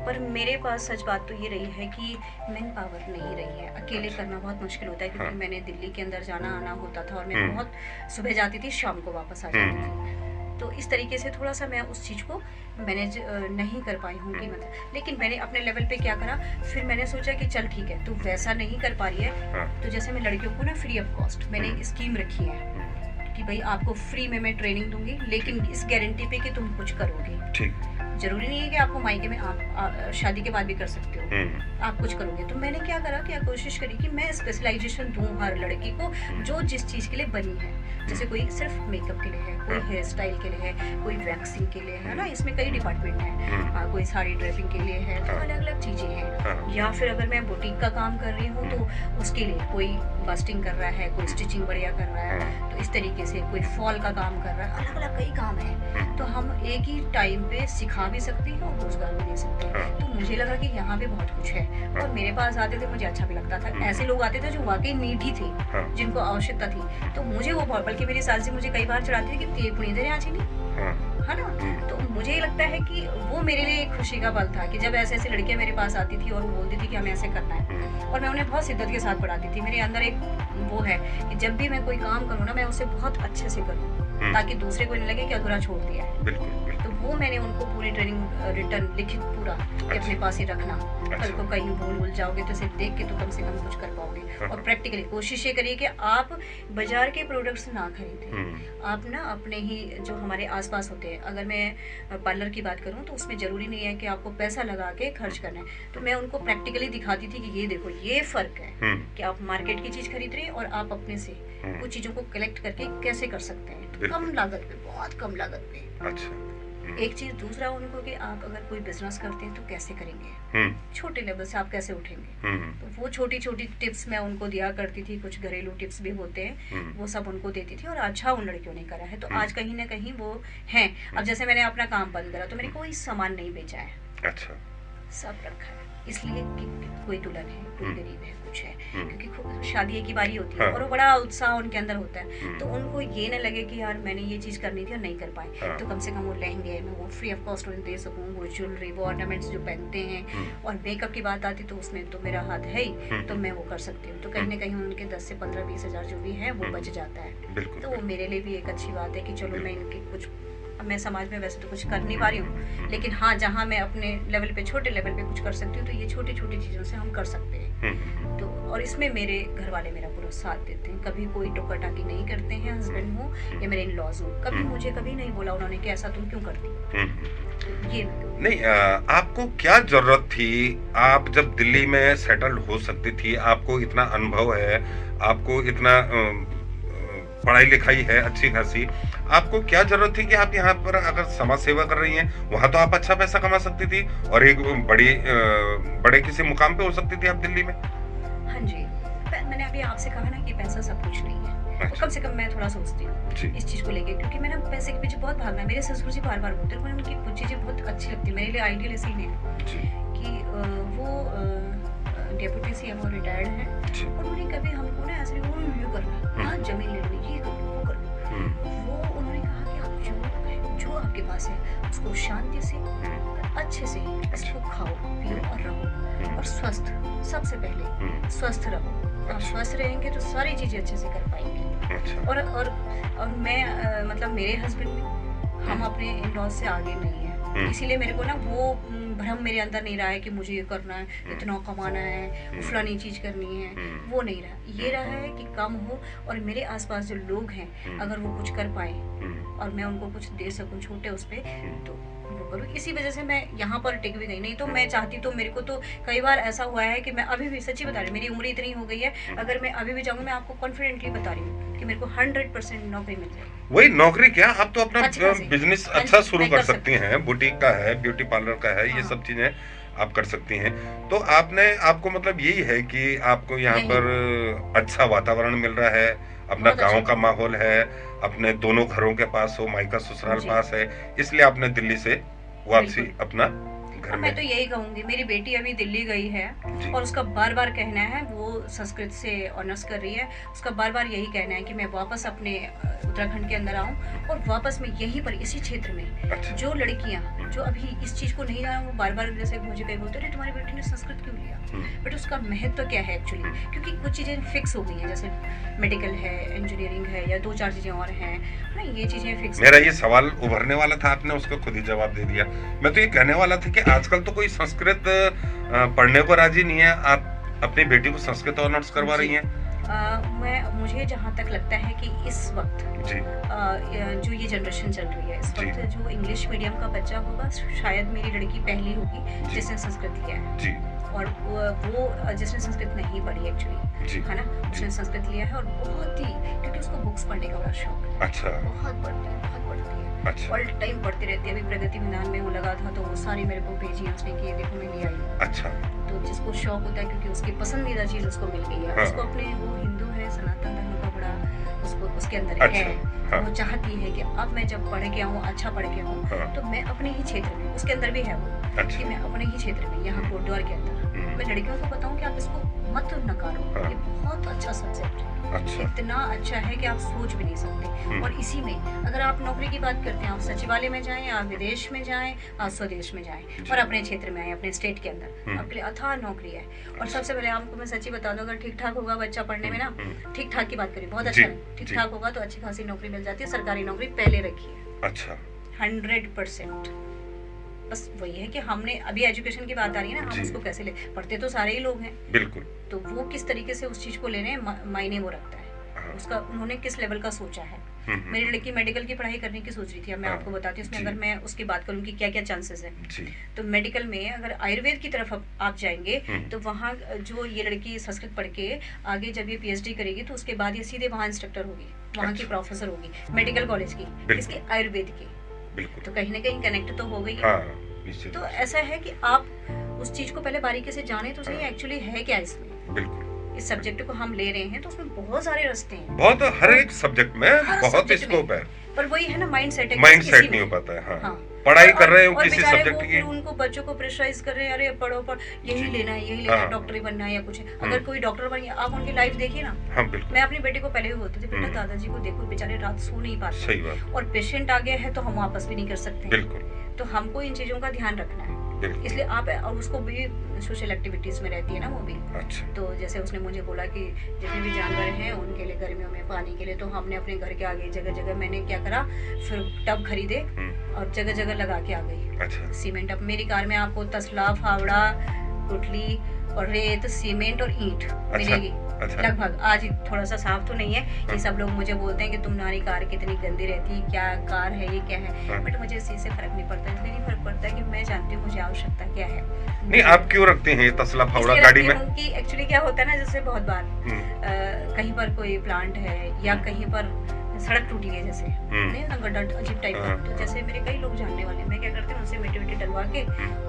पर मेरे पास सच बात तो ये रही है कि मैन पावर नहीं रही है, अकेले करना बहुत मुश्किल होता है। क्योंकि हाँ। मैंने दिल्ली के अंदर जाना आना होता था और मैं हम्म। बहुत सुबह जाती थी, शाम को वापस आ जाती थी। तो इस तरीके से थोड़ा सा मैं उस चीज़ को मैनेज नहीं कर पाई हूँ कि मतलब। लेकिन मैंने अपने लेवल पे क्या करा, फिर मैंने सोचा कि चल ठीक है, तू वैसा नहीं कर पा रही है, हाँ। तो जैसे मैं लड़कियों को ना फ्री ऑफ कॉस्ट मैंने एक स्कीम रखी है कि भाई आपको फ्री में मैं ट्रेनिंग दूंगी, लेकिन इस गारंटी पे कि तुम कुछ करोगे। ठीक। जरूरी नहीं है कि आपको मायके में आप शादी के बाद भी कर सकते हो, आप कुछ करोगे। तो मैंने क्या करा कि कोशिश करी कि मैं स्पेशलाइजेशन दूं हर लड़की को, जो जिस चीज़ के लिए बनी है। जैसे कोई सिर्फ मेकअप के लिए है, कोई हेयर स्टाइल के लिए है, कोई वैक्सिंग के लिए है ना, इसमें कई डिपार्टमेंट हैं। कोई साड़ी ड्रेपिंग के लिए है, तो अलग अलग चीज़ें हैं। या फिर अगर मैं बुटीक का काम कर रही हूँ तो उसके लिए कोई बस्टिंग कर रहा है, कोई स्टिचिंग बढ़िया कर रहा है, तो इस तरीके से कोई फॉल का काम कर रहा है, अलग अलग कई काम है। तो हम एक ही टाइम पे सिखा भी सकते हैं और रोजगार भी दे सकते हैं। तो मुझे लगा कि यहाँ पे बहुत कुछ है, और मेरे पास आते थे, मुझे अच्छा भी लगता था। ऐसे लोग आते थे जो वाकई नीडी थे, जिनको आवश्यकता थी, तो मुझे वो बहुत, बल्कि मेरी सास जी मुझे कई बार चढ़ाती थी कि तेरे पुणी इधर आज नहीं, है ना। तो मुझे लगता है कि वो मेरे लिए एक खुशी का पल था कि जब ऐसे ऐसे लड़कियां मेरे पास आती थी और वो बोलती थी कि हमें ऐसे करना है, और मैं उन्हें बहुत शिद्दत के साथ पढ़ाती थी। मेरे अंदर एक वो है कि जब भी मैं कोई काम करूँ ना, मैं उसे बहुत अच्छे से करूँ, ताकि दूसरे को नहीं लगे कि अधूरा छोड़ दिया है। बिल्कुल। तो वो मैंने उनको पूरी ट्रेनिंग रिटर्न लिखित पूरा कि अपने पास ही रखना, कल को कहीं भूल जाओगे तो इसे देख के तो कम से कम कुछ कर पाओगे। और प्रैक्टिकली कोशिश ये करिए कि आप बाजार के प्रोडक्ट्स ना खरीदें। आप ना अपने ही जो हमारे आसपास होते हैं, अगर मैं पार्लर की बात करूं तो उसमें ज़रूरी नहीं है कि आपको पैसा लगा के खर्च करना है। तो मैं उनको प्रैक्टिकली दिखाती थी कि ये देखो, ये फ़र्क है कि आप मार्केट की चीज़ खरीद रहे हैं और आप अपने से कुछ चीज़ों को कलेक्ट करके कैसे कर सकते हैं, तो कम लागत पे, बहुत कम लागत पे। अच्छा। एक चीज़, दूसरा उनको कि आप अगर कोई बिजनेस करते हैं तो कैसे करेंगे, छोटे लेवल से आप कैसे उठेंगे। तो वो छोटी छोटी टिप्स मैं उनको दिया करती थी, कुछ घरेलू टिप्स भी होते हैं, वो सब उनको देती थी, और अच्छा उन लड़कियों ने करा है। तो आज कहीं ना कहीं वो हैं। अब जैसे मैंने अपना काम बंद करा तो मैंने कोई सामान नहीं बेचा है, अच्छा। सब रखा है, इसलिए कि कोई दुल्हन है, कोई गरीब है, कुछ है, क्योंकि शादी की बारी होती है और वो बड़ा उत्साह उनके अंदर होता है। तो उनको ये न लगे कि यार मैंने ये चीज़ करनी थी और नहीं कर पाए, तो कम से कम वो लहंगे मैं वो फ्री ऑफ कॉस्ट उन्हें दे सकूँ, वो ज्वेलरी, वो ऑर्नामेंट्स जो पहनते हैं। और मेकअप की बात आती तो उसमें तो मेरा हाथ है ही, तो मैं वो कर सकती हूँ। तो कहीं ना कहीं उनके 10 से 15-20 हज़ार जो भी है वो बच जाता है। तो वो मेरे लिए भी एक अच्छी बात है कि चलो मैं इनके कुछ, मैं समाज में वैसे तो कुछ कर नहीं पा रही हूँ, लेकिन हाँ जहाँ मैं अपने लेवल पे, छोटे लेवल पे कुछ कर सकती हूँ, तो ये छोटी छोटी चीज़ों से हम कर सकते हैं। तो और इसमें मेरे घर वाले मेरा पूरा साथ देते हैं, कभी कोई टोका टाकी नहीं करते हैं, हस्बैंड हो या मेरे इन लॉज हो, कभी मुझे कभी नहीं बोला उन्होंने कि ऐसा तुम क्यों करती। ये नहीं, आपको क्या जरूरत थी? आप जब दिल्ली में सेटल हो सकती थी, आपको इतना अनुभव है, आपको इतना पढ़ाई लिखाई है अच्छी खासी, आपको क्या जरूरत थी कि आप यहाँ पर अगर समाज सेवा कर रही हैं, वहाँ तो आप अच्छा पैसा कमा सकती थी और एक बड़े किसी मुकाम पे हो सकती थी आप दिल्ली में। हाँ जी, मैंने अभी आपसे कहा ना कि पैसा सब कुछ नहीं है, तो कम से कम मैं थोड़ा सोचती जी। हूँ इस चीज़ को लेके, क्योंकि मैंने पैसे के पीछे बहुत भागना है। मेरे ससुर जी बार बार बोलते हैं, उनकी कुछ चीज़ें बहुत अच्छी लगती है मेरे लिए। आइडियल इसी ने जी। कि वो डेप्यूटी सी वो रिटायर्ड हैं, जी। और उन्होंने कभी हमको ना ऐसे वो रिव्यू करना, हाँ जमीन ले लो, ये कर लो, वो कर लो। वो उन्होंने कहा कि आप जो आपके पास है उसको शांति से अच्छे से इसको खाओ पियो और रहो, और स्वस्थ, सबसे पहले स्वस्थ रहो। आप स्वस्थ रहेंगे तो सारी चीजें अच्छे से कर पाएंगे। अच्छा। और मैं मतलब मेरे हस्बैंड भी, हम अपने इन लॉज से आगे नहीं है, इसीलिए मेरे को ना वो भ्रम मेरे अंदर नहीं रहा है कि मुझे ये करना है, इतना कमाना है, फलानी चीज करनी है, वो नहीं रहा। ये रहा है कि कम हो और मेरे आसपास जो लोग हैं अगर वो कुछ कर पाए और मैं उनको कुछ दे सकूं छोटे उस पे, तो वो करूँ। इसी वजह से मैं यहाँ पर टिक भी गई। नहीं तो मैं चाहती तो, मेरे को तो कई बार ऐसा हुआ है कि मैं अभी भी, सच्ची बता रही हूँ, मेरी उम्र इतनी हो गई है, अगर मैं अभी भी जाऊँगी, मैं आपको कॉन्फिडेंटली बता रही हूँ कि मेरे को 100% नौकरी मिल जाए। वही नौकरी क्या, आप तो अपना अच्छी खासी। बिजनेस हाँ अच्छा जी, शुरू मैं कर कर सकती हैं। बुटीक का है, ब्यूटी पार्लर का है, ये हाँ। सब चीजें आप कर सकती हैं। तो आपको मतलब यही है कि आपको यहाँ यही। पर अच्छा वातावरण मिल रहा है, अपना बहुत अच्छा गांव का माहौल है, अपने दोनों घरों के पास हो, मायका ससुराल जी। पास है, इसलिए आपने दिल्ली से वापसी बिल्कुल। अपना घर और मैं में। तो यही कहूँगी, मेरी बेटी अभी दिल्ली गई है जी। और उसका बार बार कहना है, वो संस्कृत से ऑनर्स कर रही है, उसका बार बार यही कहना है कि मैं वापस अपने उत्तराखंड के अंदर आऊँ और वापस मैं यहीं पर इसी क्षेत्र में अच्छा। जो लड़कियाँ जो अभी इस चीज़ को नहीं जाना, वो बार बार जैसे मुझे कहीं बोलते, अरे तुम्हारी बेटी ने संस्कृत क्यों लिया, बट उसका महत्व क्या है एक्चुअली, क्योंकि कुछ चीज़ें फिक्स हो गई हैं, जैसे मेडिकल है, इंजीनियरिंग है, या 2-4 चीज़ें और हैं ना, ये चीज़ें फिक्स। मेरा ये सवाल उभरने वाला था, आपने उसको खुद ही जवाब दे दिया। मैं तो ये कहने वाला था कि आजकल तो कोई संस्कृत पढ़ने को राजी नहीं है, आप अपनी बेटी को संस्कृत ऑनर्स करवा रही हैं। मुझे जहाँ तक लगता है कि इस वक्त जी। जो ये जनरेशन चल रही है, इस जी। वक्त जो इंग्लिश मीडियम का बच्चा होगा, शायद मेरी लड़की पहली होगी जी। जिसने संस्कृत लिया है, जी। और वो जिसने संस्कृत नहीं पढ़ी एक्चुअली, जी। है ना, उसने संस्कृत लिया है, और बहुत ही, क्योंकि उसको बुक्स पढ़ने का बड़ा शौक है, अच्छा। बहुत पढ़ती है, बहुत पढ़ती है, अच्छा। ऑल टाइम पढ़ती रहती है। अभी प्रगति मैदान में वो लगा था तो वो सारी मेरे को भेजी है उसने कि ये देखो मैं ले आई हूँ। अच्छा। तो जिसको शौक होता है, क्योंकि उसकी पसंदीदा चीज उसको मिल गई है, हाँ। उसको अपने, वो हिंदू है, सनातन धर्म का बड़ा उसको उसके अंदर अच्छा, है। हाँ। वो चाहती है कि अब मैं जब पढ़ के आऊँ, अच्छा पढ़ के आऊँ, हाँ। तो मैं अपने ही क्षेत्र में, उसके अंदर भी है वो, अच्छा। कि मैं अपने ही क्षेत्र में, यहाँ कोटद्वार के अंदर मैं लड़कियों को बताऊँ कि आप इसको मत नकारो, हाँ। ये बहुत अच्छा सब्जेक्ट है, अच्छा। इतना अच्छा है कि आप सोच भी नहीं सकते। और इसी में अगर आप नौकरी की बात करते हैं, आप सचिवालय में जाएं, आप विदेश में जाएं, आप स्वदेश में जाएं, और अपने क्षेत्र में आए, अपने स्टेट के अंदर, आपके लिए अथाह नौकरी है। और सबसे पहले आपको मैं सच्ची बता दूं, अगर ठीक ठाक होगा बच्चा पढ़ने में ना, ठीक ठाक की बात करिए, बहुत अच्छा है, ठीक ठाक होगा तो अच्छी खासी नौकरी मिल जाती है। सरकारी नौकरी पहले रखिए। अच्छा। 100%। बस वही है कि हमने अभी एजुकेशन की बात आ रही है ना, हम उसको कैसे ले, पढ़ते तो सारे ही लोग हैं, बिल्कुल। तो वो किस तरीके से उस चीज को ले रहे हैं, मायने वो रखता है, उसका उन्होंने किस लेवल का सोचा है। मेरी लड़की मेडिकल की पढ़ाई करने की सोच रही थी, अब मैं आपको बताती हूँ उसमें, अगर मैं उसकी बात करूँ कि क्या क्या चांसेस है, तो मेडिकल में अगर आयुर्वेद की तरफ आप जाएंगे तो वहाँ जो ये लड़की संस्कृत पढ़ के आगे जब ये पीएचडी करेगी तो उसके बाद ये सीधे वहाँ इंस्ट्रक्टर होगी, वहाँ की प्रोफेसर होगी मेडिकल कॉलेज की, इसके आयुर्वेद की, बिल्कुल। तो कहीं ना कहीं कनेक्ट तो हो गई है। हाँ, निश्चित। तो ऐसा है कि आप उस चीज को पहले बारीकी से जाने तो सही एक्चुअली है क्या इसमें। बिल्कुल। इस सब्जेक्ट को हम ले रहे हैं तो उसमें बहुत सारे रास्ते हैं, बहुत, हर एक सब्जेक्ट में बहुत स्कोप है, पर वही है ना, माइंड सेट है, माइंड सेट नहीं हो पाता है। हाँ। पढ़ाई कर रहे हो किसी सब्जेक्ट की, उनको बच्चों को प्रेशराइज कर रहे हैं, अरे पढ़ो पढ़, यही लेना है, यही लेना है, डॉक्टर ही बनना है या कुछ है। अगर कोई डॉक्टर बन गया, आप उनकी लाइफ देखिए ना। हाँ, बिल्कुल। मैं अपनी बेटे को पहले भी बोलती थी, बेटा दादाजी को देखो, बेचारे रात सो नहीं पाते, सही बात। और पेशेंट आ गया है तो हम वापस भी नहीं कर सकते, बिल्कुल। तो हमको इन चीजों का ध्यान रखना है, इसलिए आप, और उसको भी सोशल एक्टिविटीज में रहती है ना वो भी। अच्छा। तो जैसे उसने मुझे बोला कि जितने भी जानवर हैं उनके लिए गर्मियों में पानी के लिए, तो हमने अपने घर के आगे जगह जगह मैंने क्या करा, फिर टब खरीदे और जगह जगह लगा के आ गई। अच्छा। सीमेंट, अब मेरी कार में आपको तसला, फावड़ा, गुठली और रेत, सीमेंट और ईंट मिलेगी। अच्छा। लगभग आज थोड़ा सा साफ तो नहीं है, ये सब लोग मुझे बोलते हैं कि तुम्हारी कार कितनी गंदी रहती है, क्या कार है, ये क्या है, बट मुझे इस चीज से फर्क नहीं पड़ता, इसलिए नहीं फर्क पड़ता है कि मैं जानती हूँ मुझे आवश्यकता क्या है। नहीं, आप क्यों रखते हैं तसला फावड़ा गाड़ी में? कि एक्चुअली क्या होता है ना, जैसे बहुत बार कहीं पर कोई प्लांट है या कहीं पर सड़क टूटी है, जैसे नहीं ना, गड्ढा अजीब टाइप का, तो जैसे मेरे कई लोग जानने वाले, मैं क्या करती हूँ उनसे मिट्टी विट्टी डलवा के,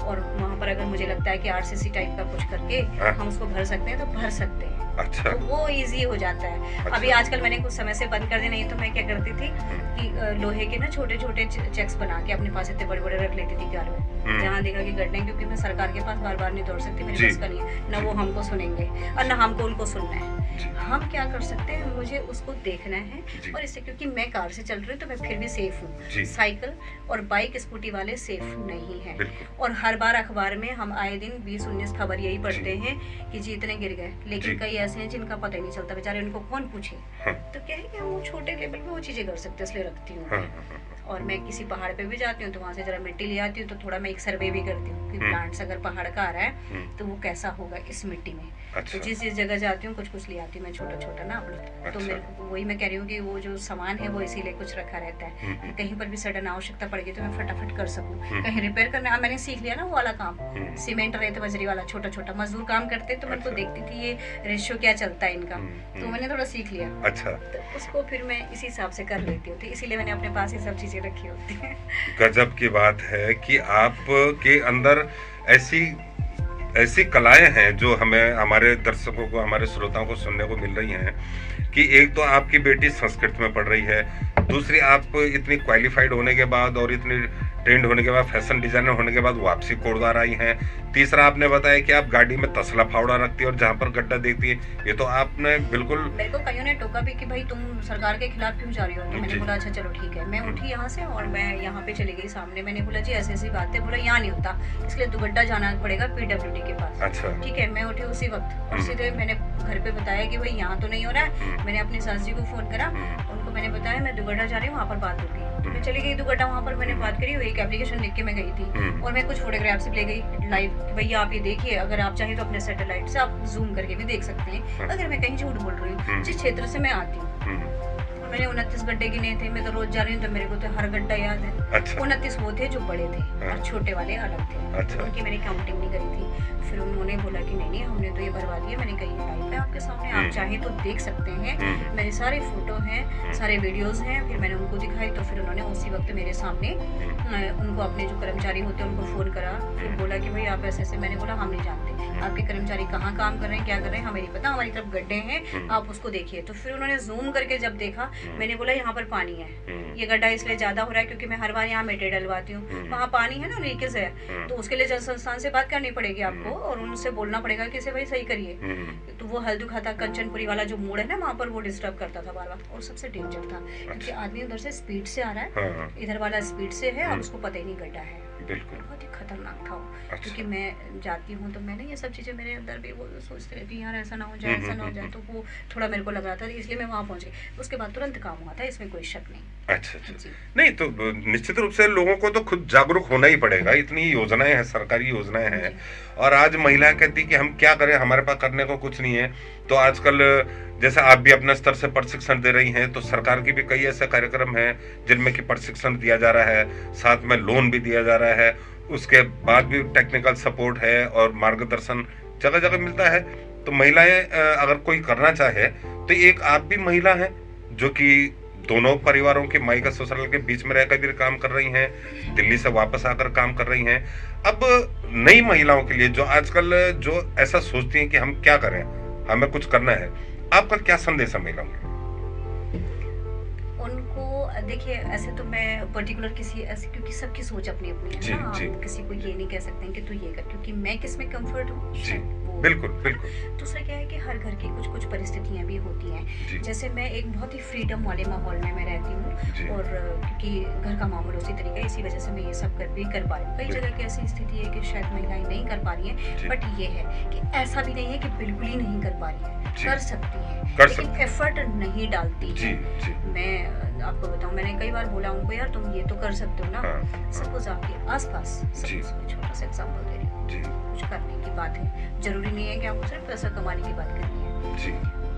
और वहाँ पर अगर मुझे लगता है कि आरसीसी टाइप का कुछ करके हम उसको भर सकते हैं तो भर सकते हैं, अच्छा। तो वो इजी हो जाता है। अच्छा। अभी आजकल मैंने कुछ समय से बंद कर दिया, नहीं तो मैं क्या करती थी कि लोहे के ना छोटे छोटे चेक्स बना के अपने पास इतने बड़े बड़े रख लेती थी घर में, जहाँ देखा कि गड्ढे, क्योंकि मैं सरकार के पास बार बार नहीं दौड़ सकती, मेरे जी। बस का नहीं है, ना वो हमको सुनेंगे और ना हमको उनको सुनना है। हम क्या कर सकते हैं, मुझे उसको देखना है, जी। और इससे क्योंकि मैं कार से चल रही हूँ तो मैं फिर भी सेफ जी। हूँ, साइकिल और बाइक स्कूटी वाले सेफ नहीं है। बिल्कुल। और हर बार अखबार में हम आए दिन 20-19 खबर यही पढ़ते हैं कि जी इतने गिर गए, जी। लेकिन कई ऐसे हैं जिनका पता ही नहीं चलता, बेचारे उनको कौन पूछे। हाँ। तो क्या है कि हम वो छोटे लेवल पे वो चीजें कर सकते हैं, इसलिए रखती हूँ हाँ, मैं। हाँ, हाँ, और मैं किसी पहाड़ पे भी जाती हूँ तो वहाँ से जरा मिट्टी ले आती हूँ, तो थोड़ा मैं एक सर्वे भी करती हूँ कि प्लांट्स अगर पहाड़ का आ रहा है तो वो कैसा होगा इस मिट्टी में। अच्छा। तो जिस जिस जगह जाती हूँ कुछ कुछ ले आती हूँ मैं, छोटा छोटा ना अपलोड। तो अच्छा। मेरे को वही मैं कह रही हूँ कि वो जो सामान है वो इसीलिए कुछ रखा रहता है कि कहीं पर भी सडन आवश्यकता पड़ेगी तो मैं फटाफट कर सकूँ, कहीं रिपेयर करना। मैंने सीख लिया ना वो वाला काम, सीमेंट रेत बजरी वाला, छोटा छोटा मजदूर काम करते तो मैं उनको अच्छा। देखती थी ये रेशियो क्या चलता है इनका, तो मैंने थोड़ा सीख लिया। अच्छा। तो उसको फिर मैं इसी हिसाब से कर लेती हूँ, तो इसीलिए मैंने अपने पास ये सब चीजें रखी होती हैं। गजब की बात है कि आपके अंदर ऐसी ऐसी कलाएं हैं जो हमें, हमारे दर्शकों को, हमारे श्रोताओं को सुनने को मिल रही हैं कि एक तो आपकी बेटी संस्कृत में पढ़ रही है, दूसरी आप इतनी क्वालिफाइड होने के बाद और इतनी ट्रेंड होने के बाद, फैशन डिजाइनर होने के बाद वापसी कोटद्वार आई हैं, तीसरा आपने बताया कि आप गाड़ी में तसला फावड़ा रखती है और जहाँ पर गड्ढा देखती है, ये तो आपने बिल्कुल। मेरे को कईयों ने टोका भी कि भाई तुम सरकार के खिलाफ क्यों जा रही हो, तो मैंने जी। बोला अच्छा चलो ठीक है। मैं उठी यहाँ से और मैं यहाँ पे चली गई सामने, मैंने बोला जी ऐसी ऐसी बात है, बोला यहाँ नहीं होता, इसलिए दुगड्डा जाना पड़ेगा PWD के पास। अच्छा। ठीक है, मैं उठी उसी वक्त और सीधे मैंने घर पे बताया कि भाई यहाँ तो नहीं हो रहा है। मैंने अपनी सास जी को फोन करा, उनको मैंने बताया मैं दुगड्डा जा रही हूँ, वहाँ पर बात होगी। मैं चली गई दुगड्डा, वहाँ पर मैंने बात करी, एक एप्लीकेशन लिख के मैं गई थी और मैं कुछ फोटोग्राफ्स भी ले गई लाइव कि भैया आप ये देखिए, अगर आप चाहें तो अपने सैटेलाइट से आप जूम करके भी देख सकते हैं अगर मैं कहीं झूठ बोल रही हूँ जिस क्षेत्र से मैं आती हूँ। मैंने 29 गड्ढे गिने थे, मैं तो रोज जा रही हूँ तो मेरे को तो हर गड्ढा याद है। अच्छा। 29 वो थे जो बड़े थे और छोटे वाले अलग थे। अच्छा। उनकी मैंने काउंटिंग नहीं करी थी। फिर उन्होंने बोला कि नहीं नहीं हमने तो ये भरवा दिया। मैंने कहा ये लाइव है आपके सामने, आप चाहें तो देख सकते हैं, मेरे सारे फोटो हैं, सारे वीडियोस हैं। फिर मैंने उनको दिखाई तो फिर उन्होंने उसी वक्त मेरे सामने उनको अपने जो कर्मचारी होते हैं उनको फोन करा, फिर बोला कि भाई आप ऐसे ऐसे। मैंने बोला हम नहीं जानते आपके कर्मचारी कहाँ काम कर रहे हैं, क्या कर रहे हैं, हमें नहीं पता, हमारी तरफ गड्ढे हैं, आप उसको देखिए। तो फिर उन्होंने जूम करके जब देखा, मैंने बोला यहाँ पर पानी है, ये गड्ढा इसलिए ज्यादा हो रहा है क्योंकि मैं हर बार यहाँ मेटेरियल डलवाती हूँ, वहाँ पानी है ना, लीकेज है, तो उसके लिए जल संस्थान से बात करनी पड़ेगी आपको और उनसे बोलना पड़ेगा कि इसे भाई सही करिए। तो वो हल्दू खाता कंचनपुरी वाला जो मोड़ है ना, वहाँ पर वो डिस्टर्ब करता था बार बार और सबसे डेंजर था क्योंकि आदमी उधर से स्पीड से आ रहा है, इधर वाला स्पीड से है, अब उसको पता ही नहीं गड्ढा है। बिल्कुल। बहुत ही खतरनाक था वो। अच्छा। क्योंकि मैं जाती हूँ तो मैंने ये सब चीजें मेरे अंदर भी वो सोचते रहती यार ऐसा ना हो जाए, ऐसा ना हो जाए, तो वो थोड़ा मेरे को लग रहा था, इसलिए मैं वहाँ पहुँच गई। उसके बाद तुरंत काम हुआ था, इसमें कोई शक नहीं। अच्छा अच्छा। जी। नहीं तो निश्चित रूप से लोगों को तो खुद जागरूक होना ही पड़ेगा, इतनी योजनाएं हैं, सरकारी योजनाएं हैं, और आज महिलाएं कहती कि हम क्या करें, हमारे पास करने को कुछ नहीं है। तो आजकल जैसे आप भी अपने स्तर से प्रशिक्षण दे रही हैं, तो सरकार की भी कई ऐसे कार्यक्रम हैं जिनमें कि प्रशिक्षण दिया जा रहा है, साथ में लोन भी दिया जा रहा है, उसके बाद भी टेक्निकल सपोर्ट है और मार्गदर्शन जगह जगह मिलता है। तो महिलाएं अगर कोई करना चाहे तो एक आप भी महिला हैं जो कि दोनों परिवारों के मायका ससुराल के बीच में रहकर भी काम कर रही हैं, दिल्ली से वापस आकर काम कर रही हैं। अब नई महिलाओं के लिए जो आजकल जो ऐसा सोचती हैं कि हम क्या करें, हमें कुछ करना है, आपका क्या संदेश है महिलाओं के? उनको देखिए, ऐसे तो मैं पर्टिकुलर किसी ऐसे, क्योंकि सबकी सोच अपनी अपनी जी, है ना, जी। आप किसी को ये नहीं कह सकते हैं कि तू ये कर, क्योंकि मैं किस में कंफर्ट हूँ। जी, वो- बिल्कुल बिल्कुल। दूसरा क्या है कि हर घर की कुछ कुछ परिस्थितियां भी होती जी। हैं। जैसे मैं एक बहुत ही फ्रीडम वाले माहौल में मैं रहती जी। हूँ और क्योंकि घर का माहौल उसी तरीका है, इसी वजह से मैं ये सब कर पा रही हूँ। कई बिल्कुल। जगह की ऐसी स्थिति है कि शायद महिलाएं नहीं कर पा रही जी। हैं, बट ये है कि ऐसा भी नहीं है कि बिल्कुल ही नहीं कर पा रही है, जी। कर सकती है, कर लेकिन सकती है। एफर्ट नहीं डालती जी है। जी। मैं आपको बताऊं, मैंने कई बार बोला उनको यार तुम ये तो कर सकते हो ना। हाँ, सपोज आपके आसपास, जी। सपोज मैं छोटा सा एग्जांपल दे रही हूँ, जी कुछ करने की बात है, जरूरी नहीं है कि आपको सिर्फ पैसा कमाने की बात करनी है। जी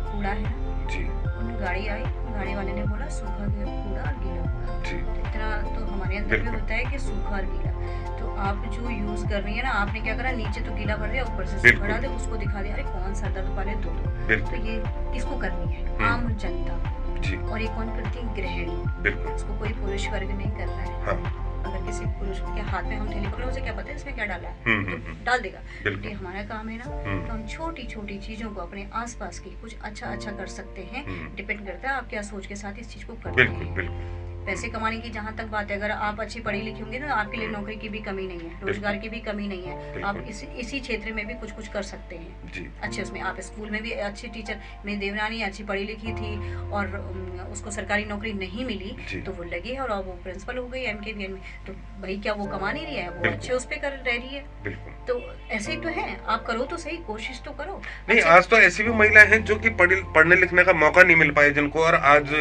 कूड़ा है ना, जी उन गाड़ी आई, गाड़ी वाले ने बोला सूखा कूड़ा और गीला कूड़ा। जी। इतना तो हमारे अंदर भी बिल्कुल। होता है कि सूखा और गीला। तो आप जो यूज कर रही है ना, आपने क्या करा, नीचे तो गीला भर दिया, ऊपर से बिल्कुल। सूखा डाल दिया, उसको दिखा दिया, अरे कौन सर दर्द वाले दो। बिल्कुल। तो ये किसको करनी है? आम जनता। जी। और ये कौन करती है? गृहिणी। बिल्कुल। इसको कोई पुरुष वर्ग नहीं कर रहा है। हाँ। अगर किसी पुरुष के हाथ में हम थैली पकड़े, उसे क्या पता है इसमें क्या डाला है, तो डाल देगा। बिल्कुल। ये हमारा काम है ना, तो हम छोटी छोटी चीजों को अपने आसपास की कुछ अच्छा कर सकते हैं। डिपेंड करता है आप क्या सोच के साथ इस चीज को करते बिल्कुल हैं। बिल्कुल पैसे कमाने की जहाँ तक बात है, अगर आप अच्छी पढ़ी लिखी होंगी ना, आपके लिए नौकरी की भी कमी नहीं है, रोजगार की भी कमी नहीं है। आप इसी क्षेत्र में भी कुछ कर सकते हैं जी। अच्छे। उसमें आप स्कूल में भी अच्छी टीचर, मेरी देवरानी अच्छी पढ़ी लिखी थी और उसको सरकारी नौकरी नहीं मिली, तो वो लगी और अब वो प्रिंसिपल हो गई एमकेवीएन में। तो भाई क्या वो कमा नहीं रही है, वो अच्छे उस पे कर रह रही है। बिल्कुल। तो ऐसे ही तो है, आप करो तो सही, कोशिश तो करो। नहीं, आज तो ऐसी भी महिलाएं हैं जो कि पढ़ने लिखने का मौका नहीं मिल पाए जिनको, और आज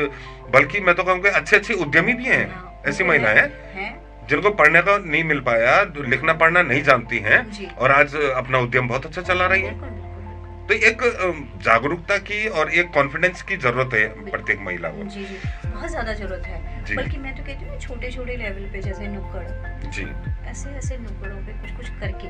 बल्कि मैं तो कहूँगा अच्छी अच्छी उद्यमी भी हैं। ऐसी महिलाएं हैं जिनको पढ़ने का नहीं मिल पाया, लिखना पढ़ना नहीं जानती हैं, और आज अपना उद्यम बहुत अच्छा चला रही है। तो एक जागरूकता की और एक कॉन्फिडेंस की जरूरत है प्रत्येक महिला को। जी जी, बहुत ज्यादा जरूरत है। बल्कि मैं तो कहती हूँ छोटे छोटे लेवल पे, जैसे नुक्कड़, जी, ऐसे नुक्कड़ों पे कुछ करके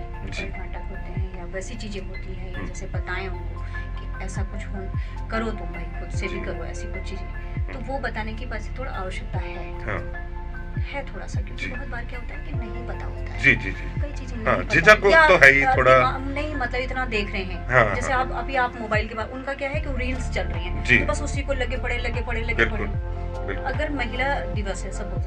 नाटक होते हैं या वैसी चीजें होती हैं, या जैसे बताएं उनको कि ऐसा कुछ हो, करो तुम भाई, खुद से भी करो ऐसी कुछ चीजें। तो वो बताने की बात से थोड़ा आवश्यकता है थोड़ा सा, क्योंकि बहुत बार क्या होता है कि नहीं पता होता है। जी जी जी, कई चीजें नहीं पता, झिझक तो है ही थोड़ा, नहीं मतलब इतना देख रहे हैं। जैसे आप मोबाइल के बाद, उनका क्या है कि रील्स चल रही हैं, तो बस उसी को लगे पड़े। अगर महिला दिवस है सपोज,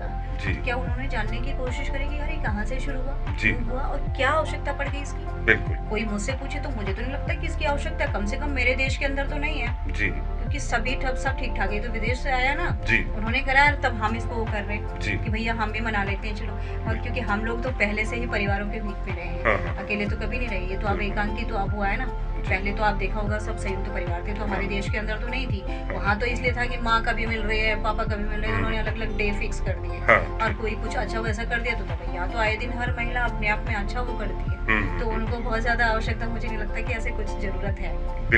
क्या उन्होंने जानने की कोशिश करेगी यार ये कहाँ से शुरू हुआ और क्या आवश्यकता पड़ गई इसकी? बिल्कुल। कोई मुझसे पूछे तो मुझे तो नहीं लगता कि इसकी आवश्यकता कम से कम मेरे देश के अंदर तो नहीं है जी, क्योंकि सभी सब ठीक ठाक है। तो विदेश से आया ना जी, उन्होंने करा, तब हम इसको कर रहे हैं कि भैया हम भी मना लेते हैं चलो। और क्योंकि हम लोग तो पहले से ही परिवारों के बीच में रहे हैं, अकेले तो कभी नहीं रहे। ये तो अब एकांकी तो अब हुआ है ना, पहले तो आप देखा होगा सब संयुक्त परिवार थे, तो हमारे देश के अंदर तो नहीं थी। वहाँ तो इसलिए था कि माँ कभी मिल रही है, पापा कभी मिल रहे हैं, उन्होंने अलग अलग डे फिक्स कर दिए। और कोई कुछ अच्छा वैसा कर दिया तो तब यहाँ तो आए दिन हर महिला अपने आप में अच्छा वो करती है। तो उनको बहुत ज्यादा आवश्यकता, मुझे नहीं लगता कि ऐसे कुछ जरूरत है।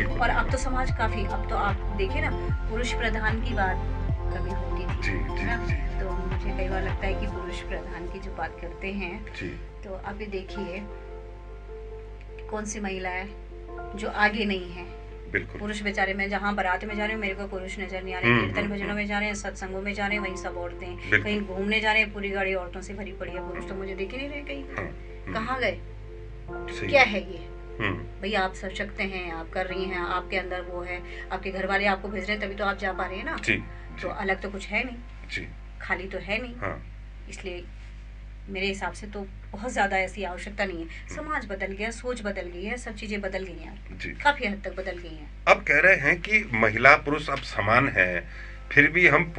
और अब तो समाज काफी, अब तो आप देखे ना, पुरुष प्रधान की बात कभी होती थी ना, तो मुझे कई बार लगता है कि पुरुष प्रधान की जो बात करते हैं, तो आप ये देखिए कौन सी महिला है जो आगे नहीं है। पुरुष बेचारे, मैं जहाँ बारात में जा रहे हूँ मेरे को पुरुष नजर नहीं आ रहे, कीर्तन भजनों में जा रहे हैं, सत्संगों में जा रहे हैं, वहीं सब औरतें, कहीं घूमने जा रहे हैं पूरी गाड़ी औरतों से भरी पड़ी है, पुरुष तो मुझे दिख ही नहीं रहे कहीं। कहाँ गए? क्या है ये? भैया आप सशक्त हैं, आप कर रही हैं, आपके अंदर वो है, आपके घर वाले आपको भेज रहे हैं तभी तो आप जा पा रहे हैं ना। तो अलग तो कुछ है नहीं, खाली तो है नहीं। इसलिए मेरे हिसाब से तो बहुत ज्यादा ऐसी आवश्यकता नहीं है। समाज बदल गया, सोच बदल गई है, सब चीजें बदल गई हैं, काफी हद तक बदल गई हैं। अब कह रहे हैं कि महिला पुरुष अब समान है, फिर भी हम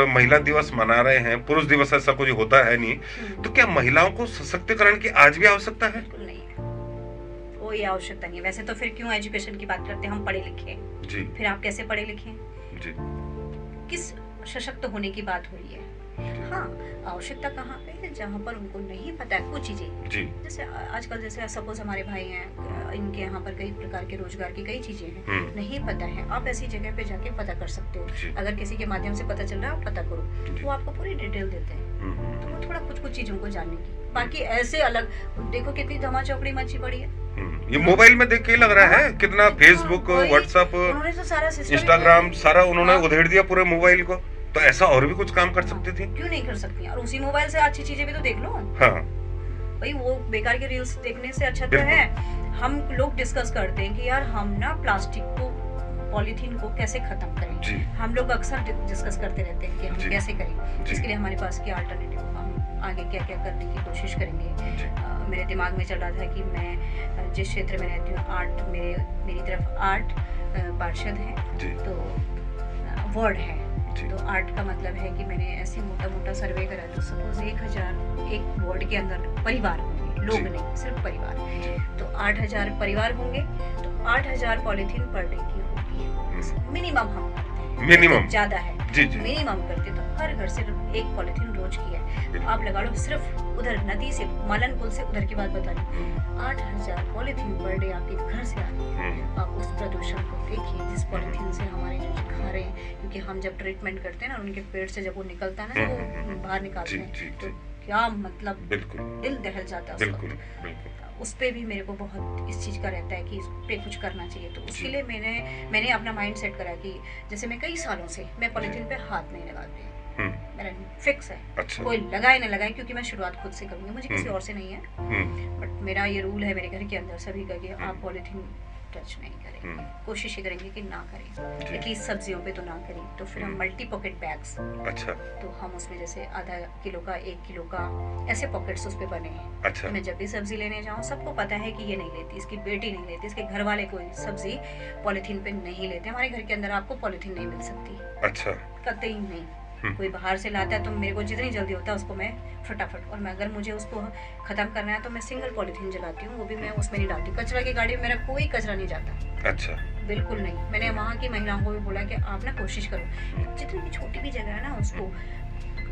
महिला दिवस मना रहे हैं, पुरुष दिवस ऐसा कुछ होता है नहीं। तो क्या महिलाओं को सशक्तिकरण की आज भी आवश्यकता है? बिल्कुल नहीं, कोई आवश्यकता नहीं। वैसे तो फिर क्यों एजुकेशन की बात करते हैं, हम पढ़े लिखे जी, फिर आप कैसे पढ़े लिखे जी, किस सशक्त होने की बात हो रही है? हाँ, आवश्यकता कहाँ पे है? जहाँ पर उनको नहीं पता है कुछ चीजें, जैसे आजकल जैसे सपोज हमारे भाई हैं, इनके यहाँ पर कई प्रकार के रोजगार की कई चीजें हैं, नहीं पता है, आप ऐसी जगह पे जाके पता कर सकते हो। अगर किसी के माध्यम से पता चल रहा है आप पता करो, वो आपको पूरी डिटेल देते हैं। तो वो थोड़ा कुछ चीजों को जानने की, बाकी ऐसे अलग देखो कितनी धमा चौकड़ी मची पड़ी है। ये मोबाइल में देख के लग रहा है कितना फेसबुक, व्हाट्सएप, इंस्टाग्राम सारा उन्होंने उधेड़ दिया पूरे मोबाइल को। तो ऐसा और भी कुछ काम कर सकती थी, क्यों नहीं कर सकती? और उसी मोबाइल से अच्छी चीजें भी तो देख लो। भाई वो बेकार के रील्स देखने से अच्छा तो है, हम लोग डिस्कस करते हैं कि यार हम ना प्लास्टिक को, पॉलीथीन को कैसे खत्म करें। हम लोग अक्सर डिस्कस करते रहते हैं कि हम कैसे करें, इसके लिए हमारे पास क्या अल्टरनेटिव, हम आगे क्या क्या करने की कोशिश करेंगे। मेरे दिमाग में चल रहा था कि मैं जिस क्षेत्र में रहती हूँ, आर्ट, मेरी तरफ आर्ट पार्षद है, तो वर्ड है, तो आर्ट का मतलब है कि मैंने ऐसे मोटा सर्वे करा, तो सपोज 1000 एक वार्ड के अंदर परिवार होंगे, लोग नहीं सिर्फ परिवार, तो 8000 परिवार होंगे, तो 8000 पॉलीथीन पर डे की होगी है, मिनिमम हम करते हैं, मिनिमम ज्यादा है जी, मिनिमम करते, तो हर घर से एक पॉलीथीन रोज की है। आप लगा लो सिर्फ उधर नदी से, मालन पुल से उधर की बात बता रही, 8000 पॉलीथीन पर डे आपके घर से आ रही है। आप उस प्रदूषण को देखिए जिस पॉलीथीन से हमारे जो खा रहे हैं, क्योंकि हम जब ट्रीटमेंट करते हैं ना, उनके पेट से जब वो निकलता है ना, वो बाहर निकालते हैं, तो क्या मतलब दिल दहल जाता है उस पे भी मेरे को बहुत इस चीज का रहता है कि इस पे कुछ करना चाहिए। तो उसके लिए मैंने अपना माइंड सेट करा कि जैसे मैं कई सालों से मैं पॉलीथीन पे हाथ नहीं लगाती, मेरा फिक्स है। अच्छा। कोई लगाए ना लगाए, क्योंकि मैं शुरुआत खुद से करूंगी, मुझे किसी और से नहीं है। हम्म, बट मेरा ये रूल है मेरे घर के अंदर सभी का कि आप पॉलीथीन टच नहीं करेंगे, कोशिश ये करेंगे कि ना करें, एटलीस्ट सब्जियों पे तो ना करें। तो फिर हम मल्टी पॉकेट बैग्स, अच्छा तो हम उसमें जैसे आधा किलो का 1 किलो का ऐसे पॉकेट्स उस पे बने हैं। अच्छा। तो मैं जब भी सब्जी लेने जाऊँ, सबको पता है कि ये नहीं लेती, इसकी बेटी नहीं लेती, इसके घर वाले कोई सब्जी पॉलीथीन पे नहीं लेते। हमारे घर के अंदर आपको पॉलीथीन नहीं मिल सकती, अच्छा। कतई नहीं। कोई बाहर से लाता है तो मेरे को जितनी जल्दी होता है उसको मैं फटाफट, और मैं अगर मुझे उसको ख़त्म करना है तो मैं सिंगल पॉलीथीन जलाती हूँ, वो भी मैं उसमें नहीं डालती। कचरा की गाड़ी में मेरा कोई कचरा नहीं जाता, अच्छा। बिल्कुल नहीं। मैंने वहाँ की महिलाओं को भी बोला कि आप ना कोशिश करो, जितनी भी छोटी भी जगह है ना उसको,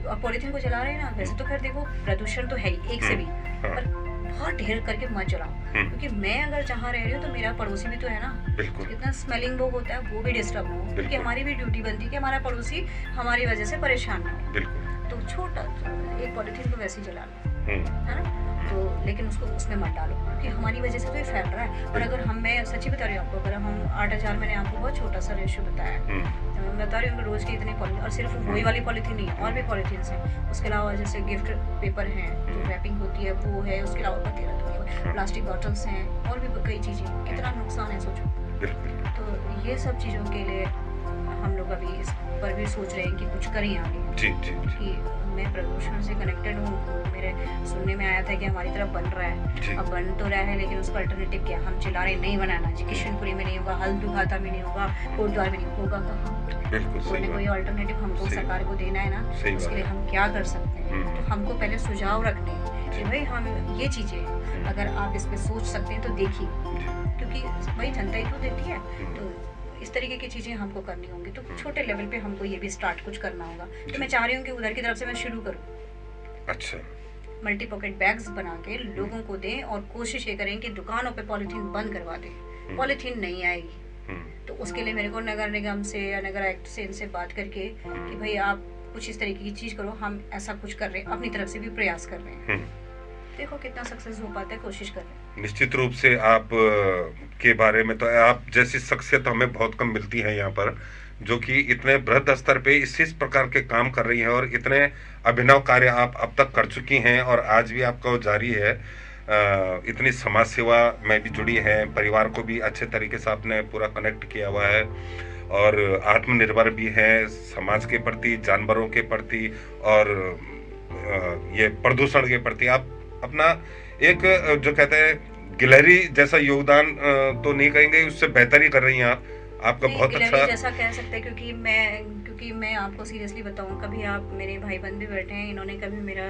आप पॉलीथीन को जला रहे हैं ना, वैसे तो खैर देखो प्रदूषण तो है ही एक से भी, पर बहुत ढेर करके मत जलाओ, क्योंकि मैं अगर जहाँ रह रही हूँ तो मेरा पड़ोसी भी तो है ना, बिल्कुल। इतना स्मेलिंग वो होता है, वो भी डिस्टर्ब हो, क्योंकि हमारी भी ड्यूटी बनती है कि हमारा पड़ोसी हमारी वजह से परेशान ना हो। बिल्कुल। तो छोटा एक पॉलीथीन को वैसे ही जला लो, हम्म, है ना। तो लेकिन उसको उसमें मत डालो, क्योंकि हमारी वजह से तो ये फैल रहा है। और अगर हम, मैं सच्ची बता रही हूँ आपको, अगर हम 8,000, मैंने आपको बहुत छोटा सा रेशियो बताया, तो मैं बता रही हूँ कि रोज के इतने पॉलीथीन, और सिर्फ वही वाली पॉलीथीन नहीं है, और भी पॉलीथीन हैं। उसके अलावा जैसे गिफ्ट पेपर हैं, जो रैपिंग होती है वो है, उसके अलावा पतेला प्लास्टिक बॉटल्स हैं, और भी कई चीज़ें, कितना नुकसान है सोचो। बिल्कुल। तो ये सब चीज़ों के लिए हम लोग अभी इस पर भी सोच रहे हैं कि कुछ करें आगे। जी जी जी। कि मैं प्रदूषण से कनेक्टेड हूँ, मेरे सुनने में आया था कि हमारी तरफ बन रहा जी। है, अब बन तो रहा है, लेकिन उसका अल्टरनेटिव क्या, हम चिल्ला रहे नहीं बनाना जी, किशनपुरी में नहीं होगा, हल्दुघाता में नहीं होगा, कोटद्वार में नहीं होगा, कहाँ बिल्कुल कोई सही ना कोई बात। अल्टरनेटिव हमको सही सरकार को देना है ना, सही उसके बात लिए हम क्या कर सकते हैं। तो हमको पहले सुझाव रखने हैं कि भाई हम ये चीज़ें अगर आप इस पे सोच सकते हैं तो देखिए, क्योंकि भाई जनता ही तो देती है। तो इस तरीके की चीज़ें हमको करनी होंगी, तो छोटे लेवल पे हमको ये भी स्टार्ट कुछ करना होगा। तो मैं चाह रही हूँ कि उधर की तरफ से मैं शुरू करूँ, अच्छा। मल्टी पॉकेट बैग्स बना के लोगों को दें, और कोशिश ये करें कि दुकानों पे पॉलीथीन बंद करवा दें, पॉलीथीन नहीं आएगी। तो उसके लिए मेरे को नगर निगम से या नगर आयुक्त से इनसे बात करके कि भाई आप कुछ इस तरीके की चीज़ करो, हम ऐसा कुछ कर रहे हैं, अपनी तरफ से भी प्रयास कर रहे हैं। देखो कितना सक्सेस हो पाता है, कोशिश कर रहे हैं। निश्चित रूप से आप के बारे में तो आप जैसी शख्सियत हमें बहुत कम मिलती है यहाँ पर, जो कि इतने बृहद स्तर पे इस प्रकार के काम कर रही हैं, और इतने अभिनव कार्य आप अब तक कर चुकी हैं, और आज भी आपका वो जारी है। इतनी समाज सेवा में भी जुड़ी है, परिवार को भी अच्छे तरीके से आपने पूरा कनेक्ट किया हुआ है, और आत्मनिर्भर भी है समाज के प्रति, जानवरों के प्रति, और ये प्रदूषण के प्रति आप अपना एक जो कहते हैं गिलहरी जैसा योगदान तो नहीं कहेंगे, उससे बेहतर ही कर रही हैं आप। आपका बहुत गिलहरी अच्छा जैसा कह सकते हैं, क्योंकि मैं आपको सीरियसली बताऊं, कभी आप मेरे भाई बंद भी बैठे हैं, इन्होंने कभी मेरा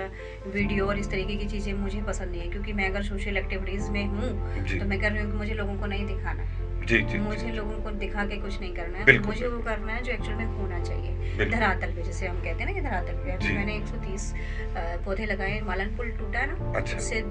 वीडियो और इस तरीके की चीज़ें मुझे पसंद नहीं है, क्योंकि मैं अगर सोशल एक्टिविटीज़ में हूँ जी। तो मैं कर रही हूँ कि मुझे लोगों को नहीं दिखाना है, जी जी मुझे जी। लोगों को दिखा के कुछ नहीं करना है, बिल्कुल, मुझे वो करना है जो एक्चुअल में होना चाहिए, बिल्कुल। धरातल पे, जैसे हम कहते हैं ना कि धरातल पे। अभी जी। मैंने 130 पौधे लगाए, मालन पुल टूटा है ना, अच्छा। उससे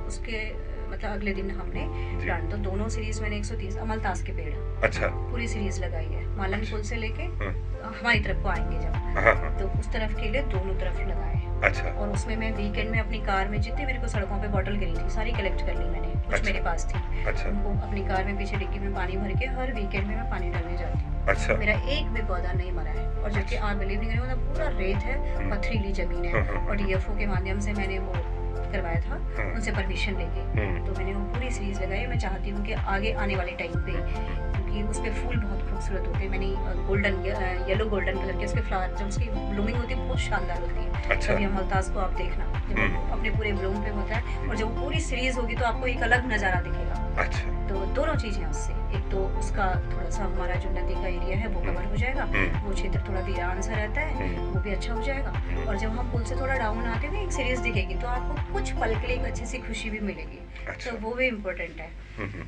उसके मतलब अगले दिन हमने जी। प्लांट, तो दोनों सीरीज मैंने 130 अमलतास के पेड़ अच्छा। पूरी सीरीज लगाई है, मालन अच्छा। पुल से लेके हाँ। हमारी तरफ को आएंगे जब, हाँ हाँ। तो उस तरफ के लिए दोनों तरफ लगाए हैं। अच्छा। और उसमें मैं वीकेंड में अपनी कार में जितनी मेरे को सड़कों पे बॉटल गिरी थी सारी कलेक्ट कर ली मैंने, कुछ अच्छा। मेरे पास थी, अच्छा। उनको अपनी कार में पीछे डिक्की में पानी भर के हर वीकेंड में मैं पानी डालने जाती हूँ। अच्छा। मेरा एक भी पौधा नहीं मरा है, और जबकि आप बिलीव नहीं करेंगे, मतलब पूरा रेत है, पथरीली जमीन है, और डीएफओ के माध्यम से मैंने वो करवाया था, उनसे परमिशन लेके, तो मैंने वो पूरी सीरीज लगाई। मैं चाहती हूँ कि आगे आने वाले टाइम पे, क्योंकि उस पे फूल बहुत खूबसूरत होते हैं, मैंने गोल्डन येलो गोल्डन कलर के उसके फ्लावर, जब उसकी ब्लूमिंग होती है बहुत शानदार होती है। अच्छा। कभी अमलतास को आप देखना, जब अपने पूरे ब्लूम पे होता है, और जब वो पूरी सीरीज होगी तो आपको एक अलग नज़ारा दिखेगा। अच्छा। तो दोनों चीज़ें हैं उससे, एक तो उसका थोड़ा सा हमारा जो नदी का एरिया है वो कवर हो जाएगा, वो क्षेत्र थोड़ा वीरान सा रहता है, वो भी अच्छा हो जाएगा, और जब हम पुल से थोड़ा डाउन आते हैं एक सीरीज दिखेगी, तो आपको कुछ पल के लिए एक अच्छी सी खुशी भी मिलेगी। अच्छा। तो वो भी इम्पोर्टेंट है।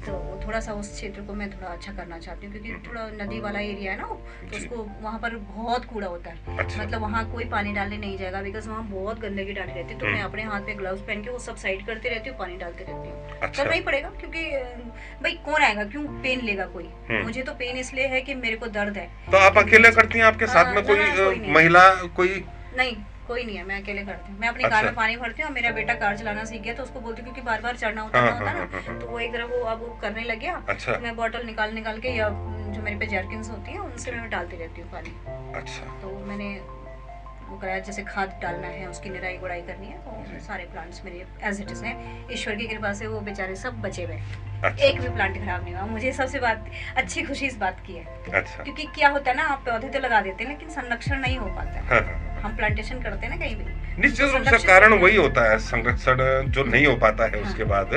तो वो थोड़ा सा उस क्षेत्र को मैं थोड़ा अच्छा करना चाहती हूँ, क्योंकि थोड़ा नदी वाला एरिया है ना, तो उसको वहाँ पर बहुत कूड़ा होता है। अच्छा। मतलब वहाँ कोई पानी डालने नहीं जाएगा, बिकॉज वहाँ बहुत गंदगी डाली रहती है, तो मैं अपने हाथ पे ग्लव्स पहन के वो सब साइड करती रहती हूँ, पानी डालती रहती हूँ। अच्छा। करना ही पड़ेगा, क्योंकि भाई कौन आएगा, क्यों पेन लेगा कोई, मुझे तो पेन इसलिए है कि मेरे को दर्द है। तो आप अकेले करती हैं, आपके साथ में ना, कोई कोई नहीं। महिला कोई? नहीं, कोई नहीं है, मैं अकेले करती हूँ। मैं अपनी अच्छा। कार में पानी भरती हूँ, मेरा बेटा कार चलाना सीख गया, तो उसको बोलती हूँ, क्योंकि बार बार चढ़ना उतरना होता है ना, तो वो एक तरफ वो अब वो करने लग गया। अच्छा। तो मैं बॉटल निकाल के, या जो मेरे पे जर्किन्स होती हैं उनसे मैं डालती रहती हूँ पानी। अच्छा। तो मैंने वो कराया, जैसे खाद डालना है, उसकी निराई गुड़ाई करनी है, तो सारे प्लांट्स मेरे एज इट इज हैं। ईश्वर की कृपा से वो बेचारे सब बचे हुए, अच्छा। एक भी प्लांट खराब नहीं हुआ। मुझे सबसे बात अच्छी खुशी इस बात की है, अच्छा। क्योंकि क्या होता है ना, आप पौधे तो लगा देते हैं लेकिन संरक्षण नहीं हो पाता है। हाँ, हाँ। हम प्लांटेशन करते हैं ना कहीं भी, निश्चित रूप से संरक्षित कारण करते वही हैं। होता है, संरक्षण जो नहीं हो पाता है उसके बाद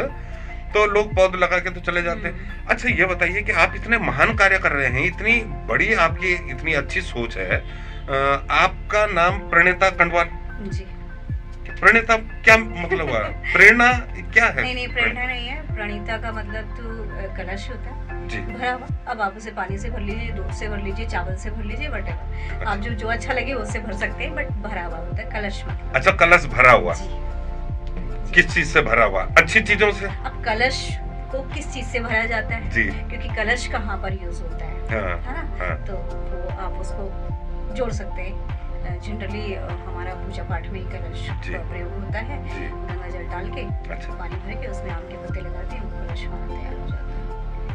तो लोग पौधे लगा के तो चले जाते हैं। अच्छा, ये बताइए कि आप इतने महान कार्य कर रहे हैं, इतनी बड़ी आपकी इतनी अच्छी सोच है। आपका नाम प्रणीता कंडवाल जी। प्रणीता क्या मतलब हुआ? प्रेरणा क्या है? नहीं, प्रेरणा नहीं है। प्रणीता का मतलब तो कलश होता है जी। भरा हुआ। अब आप उसे पानी से भर लीजिए, दूध से भर लीजिए, चावल से भर लीजिए, वटेवर आप जो अच्छा लगे उससे भर सकते हैं, बट भरा हुआ होता है कलश मतलब। अच्छा, कलश भरा हुआ। जी। किस चीज से भरा हुआ? अच्छी चीजों से। अब कलश को किस चीज से भरा जाता है? जी। क्योंकि कलश कहाँ पर यूज होता है, हाँ, है ना? हाँ। तो वो आप उसको जोड़ सकते हैं। जनरली हमारा पूजा पाठ में ही कलश जी। का प्रयोग होता है। जी। गंगा जल डाल के, अच्छा। पानी भर के, उसमें आम के पत्ते लगाते हैं, वो कलश हमारा तैयार हो जाता है।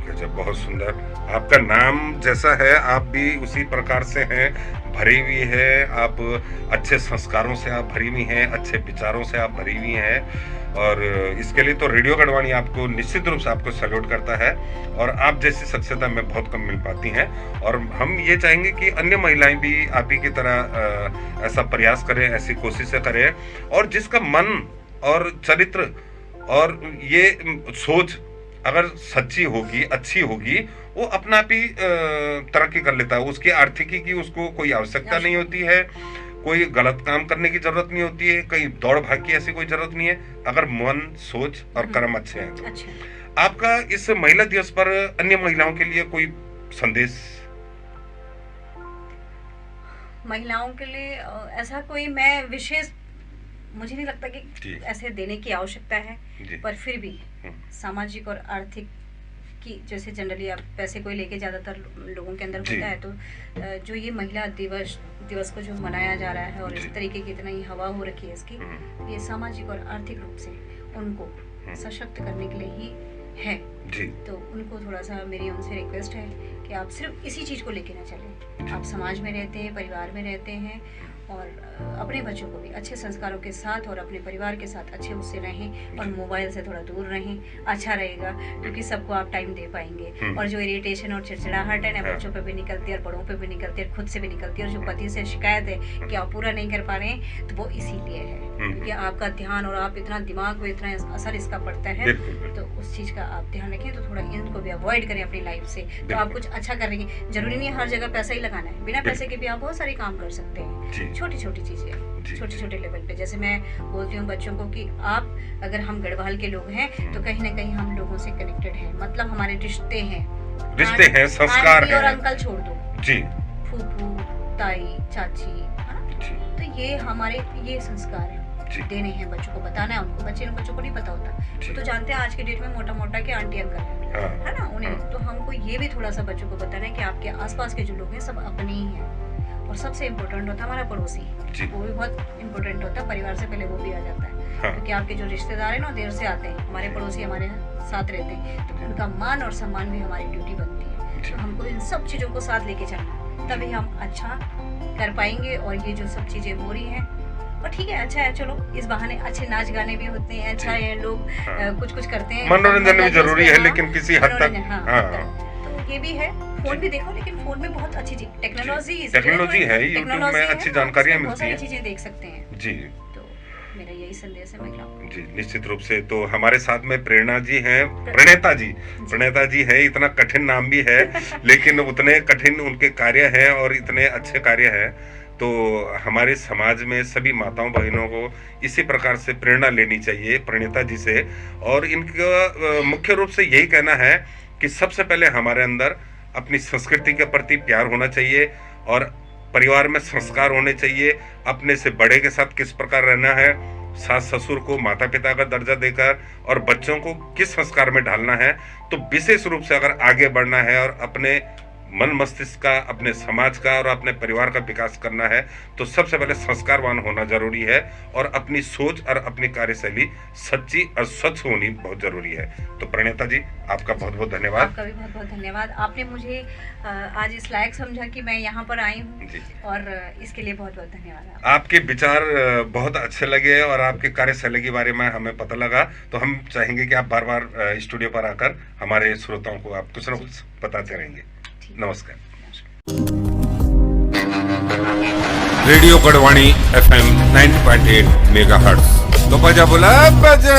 गजब, बहुत सुंदर। आपका नाम जैसा है आप भी उसी प्रकार से हैं, भरी हुई है। आप अच्छे संस्कारों से आप भरी हुई हैं, अच्छे विचारों से आप भरी हुई हैं, और इसके लिए तो रेडियो गढ़वाणी आपको निश्चित रूप से आपको सैल्यूट करता है। और आप जैसी शख्सियत में बहुत कम मिल पाती हैं, और हम ये चाहेंगे कि अन्य महिलाएं भी आप ही की तरह ऐसा प्रयास करें, ऐसी कोशिशें करें, और जिसका मन और चरित्र और ये सोच अगर सच्ची होगी, अच्छी होगी, वो अपना आप ही तरक्की कर लेता है। उसकी आर्थिकी की उसको कोई आवश्यकता नहीं होती है, कोई गलत काम करने की जरूरत नहीं होती है, कहीं दौड़ भाग की ऐसी कोई जरूरत नहीं है, अगर मन, सोच और कर्म अच्छे हैं तो। अच्छा। आपका इस महिला दिवस पर अन्य महिलाओं के लिए कोई संदेश? महिलाओं के लिए ऐसा कोई मैं विशेष मुझे नहीं लगता जी। कि ऐसे देने की आवश्यकता है, जी। पर फिर भी सामाजिक और आर्थिक की, जैसे जनरली आप पैसे को लेके ज़्यादातर लोगों के अंदर जी। होता है, तो जो ये महिला दिवस को जो मनाया जा रहा है और जी। इस तरीके की इतना ही हवा हो रखी है इसकी, ये सामाजिक और आर्थिक रूप से उनको सशक्त करने के लिए ही है। जी। तो उनको थोड़ा सा मेरी उनसे रिक्वेस्ट है कि आप सिर्फ इसी चीज़ को लेके ना चलें। आप समाज में रहते हैं, परिवार में रहते हैं, और अपने बच्चों को भी अच्छे संस्कारों के साथ और अपने परिवार के साथ अच्छे उससे रहें, और मोबाइल से थोड़ा दूर रहें, अच्छा रहेगा, क्योंकि सबको आप टाइम दे पाएंगे। और जो इरिटेशन और चिड़चिड़ाहट है ना, बच्चों पे भी निकलती है और बड़ों पे भी निकलती है, खुद से भी निकलती है, और जो पति से शिकायत है कि आप पूरा नहीं कर पा रहे हैं, तो वो इसीलिए है क्योंकि आपका ध्यान और आप इतना दिमाग में इतना असर इसका पड़ता है। तो उस चीज़ का आप ध्यान रखें, तो थोड़ा इनको भी अवॉइड करें अपनी लाइफ से। तो आप कुछ अच्छा कर रही हैं, जरूरी नहीं है हर जगह पैसा ही लगाना है, बिना पैसे के भी आप बहुत सारे काम कर सकते हैं। छोटी छोटी चीज़ें, छोटे छोटे लेवल पे, जैसे मैं बोलती हूँ बच्चों को कि आप, अगर हम गढ़वाल के लोग हैं तो कहीं ना कहीं हम लोगों से कनेक्टेड हैं, मतलब हमारे रिश्ते हैं, संस्कार आंटी हैं। और अंकल छोड़ दो, जी। फूफू, ताई, चाची, है ना? तो ये हमारे ये संस्कार हैं, देने हैं बच्चों को, बताना है उनको। बच्चों को नहीं पता होता, वो तो जानते हैं आज के डेट में मोटा मोटा के आंटी अंकल है ना उन्हें। तो हमको ये भी थोड़ा सा बच्चों को बताना है कि आपके आसपास के जो लोग हैं सब अपने ही हैं, और सबसे इम्पोर्टेंट होता है हमारा पड़ोसी, वो भी बहुत इम्पोर्टेंट होता है। परिवार से पहले वो भी आ जाता है, क्योंकि आपके जो रिश्तेदार हैं ना देर से आते हैं, हमारे पड़ोसी हमारे साथ रहते हैं, तो उनका मान और सम्मान भी हमारी ड्यूटी बनती है। तो हमको इन सब चीज़ों को साथ लेके चलना, तभी हम अच्छा कर पाएंगे। और ये जो सब चीज़ें हो रही हैं, और ठीक है, अच्छा है, चलो इस बहाने अच्छे नाच गाने भी होते हैं, अच्छा है, लोग कुछ कुछ करते हैं, मनोरंजन भी जरूरी है, लेकिन किसी हद तक। तो ये भी है, फोन भी देखो, लेकिन फोन में बहुत अच्छी चीज टेक्नोलॉजी है, यूट्यूब में अच्छी जानकारियां मिलती हैं, चीजें देख सकते हैं जी। तो मेरा यही संदेश है महिलाओं जी, निश्चित रूप से। तो हमारे साथ में प्रेरणा जी हैं, प्रणीता जी है। इतना कठिन नाम भी है लेकिन उतने कठिन उनके कार्य हैं और इतने अच्छे कार्य हैं। तो हमारे समाज में सभी माताओं बहनों को इसी प्रकार से प्रेरणा लेनी चाहिए प्रणीता जी से। और इनका मुख्य रूप से यही कहना है कि सबसे पहले हमारे अंदर अपनी संस्कृति के प्रति प्यार होना चाहिए, और परिवार में संस्कार होने चाहिए, अपने से बड़े के साथ किस प्रकार रहना है, सास ससुर को माता पिता का दर्जा देकर, और बच्चों को किस संस्कार में ढालना है। तो विशेष रूप से अगर आगे बढ़ना है और अपने मन मस्तिष्क का, अपने समाज का और अपने परिवार का विकास करना है तो सबसे पहले संस्कारवान होना जरूरी है और अपनी सोच और अपनी कार्यशैली सच्ची और स्वच्छ होनी बहुत जरूरी है। तो प्रणेता जी, आपका बहुत बहुत धन्यवाद। आपका भी बहुत बहुत धन्यवाद। आपने मुझे आज इस लायक समझा कि मैं यहाँ पर आई हूँ जी। और इसके लिए बहुत बहुत धन्यवाद। आपके विचार बहुत अच्छे लगे और आपके कार्यशैली के बारे में हमें पता लगा, तो हम चाहेंगे कि आप बार बार स्टूडियो पर आकर हमारे श्रोताओं को आप कुछ न कुछ बताते रहेंगे। नमस्कार। Radio Garhwani FM 90.8 megahertz. तो बजा बोला बजा।